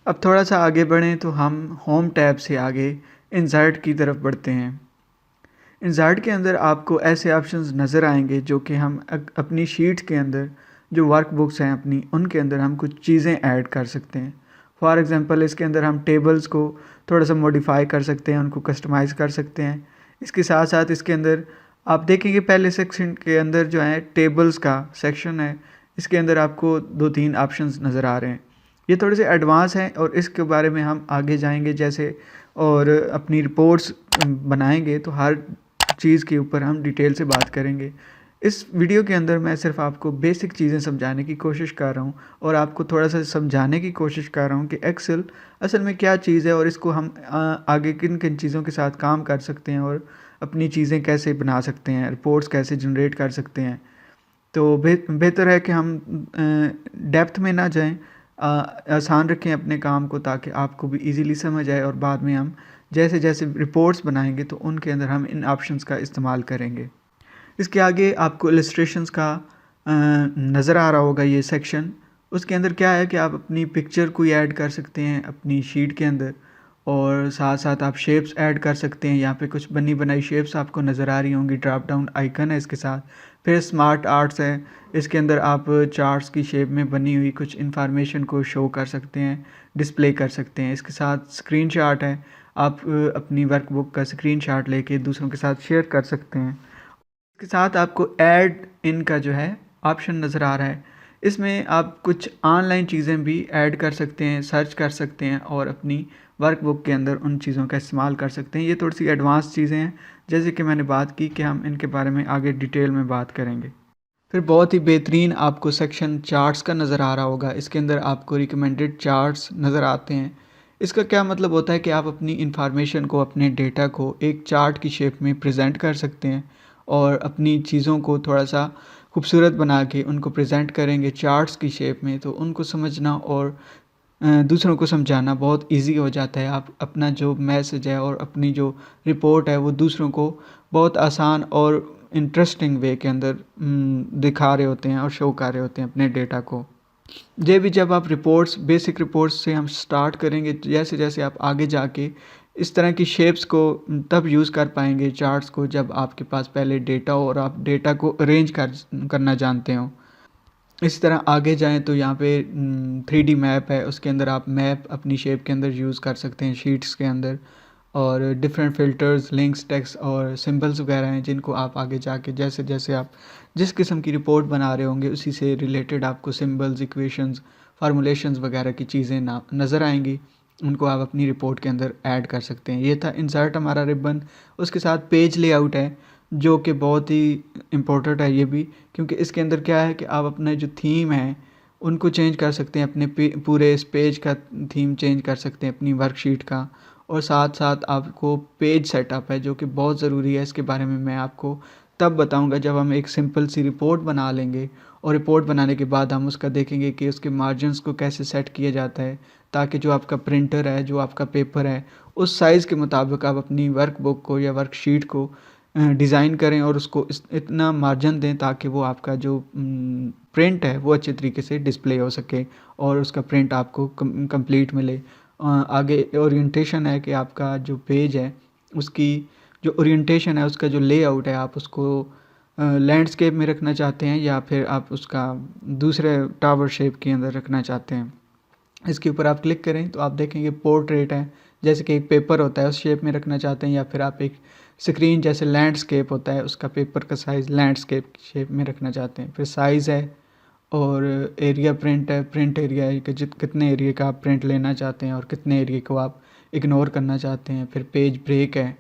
अब थोड़ा सा आगे बढ़ें तो हम होम टैब से आगे इंसर्ट की तरफ बढ़ते हैं। इंसर्ट के अंदर आपको ऐसे ऑप्शंस नज़र आएंगे जो कि हम अपनी शीट के अंदर जो वर्कबुक्स हैं अपनी, उनके अंदर हम कुछ चीज़ें ऐड कर सकते हैं। फॉर एग्ज़ाम्पल इसके अंदर हम टेबल्स को थोड़ा सा मॉडिफाई कर सकते हैं, उनको कस्टमाइज़ कर सकते हैं। इसके साथ साथ इसके अंदर आप देखेंगे पहले सेक्शन के अंदर जो है टेबल्स का सेक्शन है, इसके अंदर आपको 2-3 ऑप्शंस नज़र आ रहे हैं। ये थोड़े से एडवांस हैं और इसके बारे में हम आगे जाएंगे जैसे और अपनी रिपोर्ट्स बनाएंगे तो हर चीज़ के ऊपर हम डिटेल से बात करेंगे। इस वीडियो के अंदर मैं सिर्फ आपको बेसिक चीज़ें समझाने की कोशिश कर रहा हूँ और आपको थोड़ा सा समझाने की कोशिश कर रहा हूँ कि एक्सेल असल में क्या चीज़ है और इसको हम आगे किन किन चीज़ों के साथ काम कर सकते हैं और अपनी चीज़ें कैसे बना सकते हैं, रिपोर्ट्स कैसे जनरेट कर सकते हैं। तो बेहतर है कि हम डेप्थ में ना जाएं, आसान रखें अपने काम को ताकि आपको भी इजीली समझ आए और बाद में हम जैसे जैसे रिपोर्ट्स बनाएंगे तो उनके अंदर हम इन ऑप्शंस का इस्तेमाल करेंगे। इसके आगे आपको इलस्ट्रेशंस का नज़र आ रहा होगा ये सेक्शन। उसके अंदर क्या है कि आप अपनी पिक्चर कोई ऐड कर सकते हैं अपनी शीट के अंदर और साथ साथ आप शेप्स ऐड कर सकते हैं। यहाँ पे कुछ बनी बनाई शेप्स आपको नज़र आ रही होंगी, ड्रॉप डाउन आइकन है इसके साथ। फिर स्मार्ट आर्ट्स है, इसके अंदर आप चार्ट्स की शेप में बनी हुई कुछ इंफॉर्मेशन को शो कर सकते हैं, डिस्प्ले कर सकते हैं। इसके साथ स्क्रीनशॉट है, आप अपनी वर्कबुक का स्क्रीनशॉट लेके दूसरों के साथ शेयर कर सकते हैं। इसके साथ आपको ऐड इन का जो है ऑप्शन नज़र आ रहा है, इसमें आप कुछ ऑनलाइन चीज़ें भी ऐड कर सकते हैं, सर्च कर सकते हैं और अपनी वर्कबुक के अंदर उन चीज़ों का इस्तेमाल कर सकते हैं। ये थोड़ी सी एडवांस चीज़ें हैं जैसे कि मैंने बात की कि हम इनके बारे में आगे डिटेल में बात करेंगे। फिर बहुत ही बेहतरीन आपको सेक्शन चार्ट्स का नज़र आ रहा होगा। इसके अंदर आपको रिकमेंडेड चार्ट्स नज़र आते हैं। इसका क्या मतलब होता है कि आप अपनी इंफॉर्मेशन को, अपने डेटा को एक चार्ट की शेप में प्रेजेंट कर सकते हैं और अपनी चीज़ों को थोड़ा सा खूबसूरत बना के उनको प्रेजेंट करेंगे चार्ट्स की शेप में, तो उनको समझना और दूसरों को समझाना बहुत इजी हो जाता है। आप अपना जो मैसेज है और अपनी जो रिपोर्ट है वो दूसरों को बहुत आसान और इंटरेस्टिंग वे के अंदर दिखा रहे होते हैं और शो कर रहे होते हैं अपने डेटा को। ये भी जब आप रिपोर्ट्स, बेसिक रिपोर्ट्स से हम स्टार्ट करेंगे, जैसे जैसे आप आगे जाके इस तरह की शेप्स को तब यूज़ कर पाएंगे चार्ट्स को जब आपके पास पहले डेटा हो और आप डेटा को अरेंज करना जानते हो। इस तरह आगे जाएँ तो यहाँ पे 3D मैप है, उसके अंदर आप मैप अपनी शेप के अंदर यूज़ कर सकते हैं शीट्स के अंदर। और डिफरेंट फ़िल्टर्स, लिंक्स, टेक्स्ट और सिंबल्स वगैरह हैं जिनको आप आगे जाके जैसे जैसे आप जिस किस्म की रिपोर्ट बना रहे होंगे उसी से रिलेटेड आपको सिंबल्स, इक्वेशंस, फार्मूलेशंस वगैरह की चीज़ें नज़र आएंगी। उनको आप अपनी रिपोर्ट के अंदर ऐड कर सकते हैं। ये था इंसर्ट हमारा रिबन। उसके साथ पेज लेआउट है जो कि बहुत ही इम्पोर्टेंट है ये भी, क्योंकि इसके अंदर क्या है कि आप अपने जो थीम है उनको चेंज कर सकते हैं, अपने पूरे इस पेज का थीम चेंज कर सकते हैं अपनी वर्कशीट का। और साथ साथ आपको पेज सेटअप है जो कि बहुत ज़रूरी है। इसके बारे में मैं आपको तब बताऊंगा जब हम एक सिंपल सी रिपोर्ट बना लेंगे और रिपोर्ट बनाने के बाद हम उसका देखेंगे कि उसके मार्जिन्स को कैसे सेट किया जाता है ताकि जो आपका प्रिंटर है, जो आपका पेपर है, उस साइज़ के मुताबिक आप अपनी वर्कबुक को या वर्कशीट को डिज़ाइन करें और उसको इतना मार्जिन दें ताकि वो आपका जो प्रिंट है वो अच्छे तरीके से डिस्प्ले हो सके और उसका प्रिंट आपको कंप्लीट मिले। आगे ओरिएंटेशन है कि आपका जो पेज है उसकी जो ओरिएंटेशन है, उसका जो लेआउट है, आप उसको लैंडस्केप में रखना चाहते हैं या फिर आप उसका दूसरे टावर शेप के अंदर रखना चाहते हैं। इसके ऊपर आप क्लिक करें तो आप देखेंगे पोर्ट्रेट है, जैसे कि एक पेपर होता है उस शेप में रखना चाहते हैं, या फिर आप एक स्क्रीन जैसे लैंडस्केप होता है उसका पेपर का साइज़ लैंडस्केप की शेप में रखना चाहते हैं। फिर साइज़ है और एरिया प्रिंट है, प्रिंट एरिया है कि कितने एरिया का आप प्रिंट लेना चाहते हैं और कितने एरिया को आप इग्नोर करना चाहते हैं। फिर पेज ब्रेक है,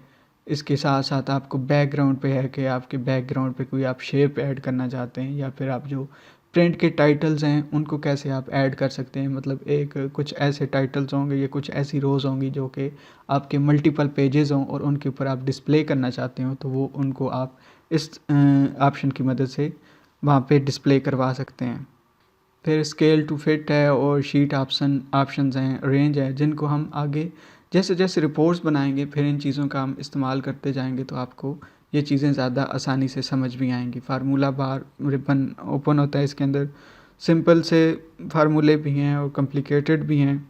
इसके साथ साथ आपको बैकग्राउंड पे है कि आपके बैकग्राउंड पे कोई आप शेप ऐड करना चाहते हैं या फिर आप जो प्रिंट के टाइटल्स हैं उनको कैसे आप ऐड कर सकते हैं। मतलब एक कुछ ऐसे टाइटल्स होंगे या कुछ ऐसी रोज़ होंगी जो कि आपके मल्टीपल पेजेस हों और उनके ऊपर आप डिस्प्ले करना चाहते हो, तो वो उनको आप इस ऑप्शन की मदद से वहाँ पे डिस्प्ले करवा सकते हैं। फिर स्केल टू फिट है और शीट ऑप्शंस हैं, रेंज है, जिनको हम आगे जैसे जैसे रिपोर्ट्स बनाएंगे फिर इन चीज़ों का हम इस्तेमाल करते जाएंगे तो आपको ये चीज़ें ज़्यादा आसानी से समझ भी आएंगी। फार्मूला बार रिबन ओपन होता है, इसके अंदर सिंपल से फार्मूले भी हैं और कॉम्प्लिकेटेड भी हैं।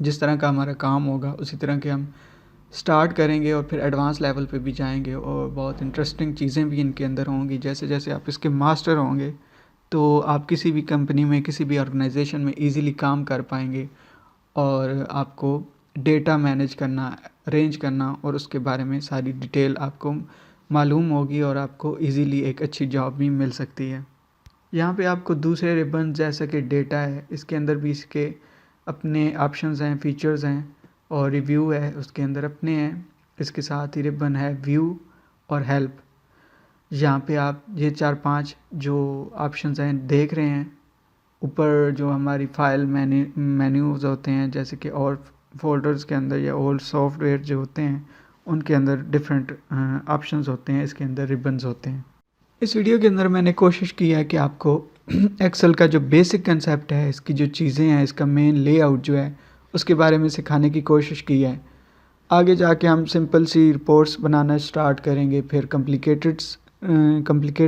जिस तरह का हमारा काम होगा उसी तरह के हम स्टार्ट करेंगे और फिर एडवांस लेवल पे भी जाएंगे, और बहुत इंटरेस्टिंग चीज़ें भी इनके अंदर होंगी। जैसे जैसे आप इसके मास्टर होंगे तो आप किसी भी कंपनी में, किसी भी ऑर्गेनाइजेशन में इजीली काम कर पाएंगे, और आपको डेटा मैनेज करना, अरेंज करना और उसके बारे में सारी डिटेल आपको मालूम होगी, और आपको इजीली एक अच्छी जॉब भी मिल सकती है। यहाँ पे आपको दूसरे रिबन जैसा कि डेटा है, इसके अंदर भी इसके अपने ऑप्शंस हैं, फीचर्स हैं, और रिव्यू है उसके अंदर अपने हैं। इसके साथ ही रिबन है व्यू और हेल्प। यहाँ पे आप ये 4-5 जो ऑप्शंस हैं देख रहे हैं, ऊपर जो हमारी फाइल मेन्यूज़ होते हैं, जैसे कि और फोल्डर्स के अंदर या और सॉफ्टवेयर जो होते हैं उनके अंदर डिफरेंट ऑप्शंस होते हैं, इसके अंदर रिबन्स होते हैं। इस वीडियो के अंदर मैंने कोशिश की है कि आपको एक्सेल का जो बेसिक कंसेप्ट है, इसकी जो चीज़ें हैं, इसका मेन लेआउट जो है उसके बारे में सिखाने की कोशिश की है। आगे जाके हम सिंपल सी रिपोर्ट्स बनाना स्टार्ट करेंगे, फिर कॉम्प्लिकेटेड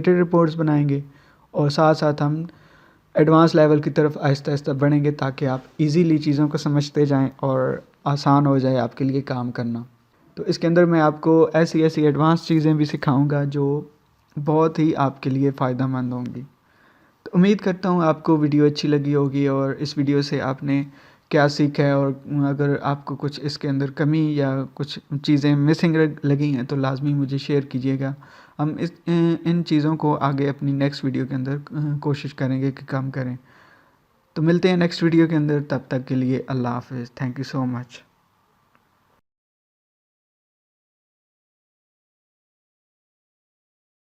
रिपोर्ट्स बनाएंगे, और साथ साथ हम एडवांस लेवल की तरफ आहिस्ता आहिस्ता बढ़ेंगे, ताकि आप इजीली चीज़ों को समझते जाएं और आसान हो जाए आपके लिए काम करना। तो इसके अंदर मैं आपको ऐसी ऐसी एडवांस चीज़ें भी सिखाऊंगा जो बहुत ही आपके लिए फ़ायदेमंद होंगी। तो उम्मीद करता हूँ आपको वीडियो अच्छी लगी होगी, और इस वीडियो से आपने क्या सीखा है, और अगर आपको कुछ इसके अंदर कमी या कुछ चीज़ें मिसिंग लगी हैं तो लाजमी मुझे शेयर कीजिएगा। हम इन चीज़ों को आगे अपनी नेक्स्ट वीडियो के अंदर कोशिश करेंगे कि कम करें। तो मिलते हैं नेक्स्ट वीडियो के अंदर, तब तक के लिए अल्लाह हाफ़िज़। Thank you so much.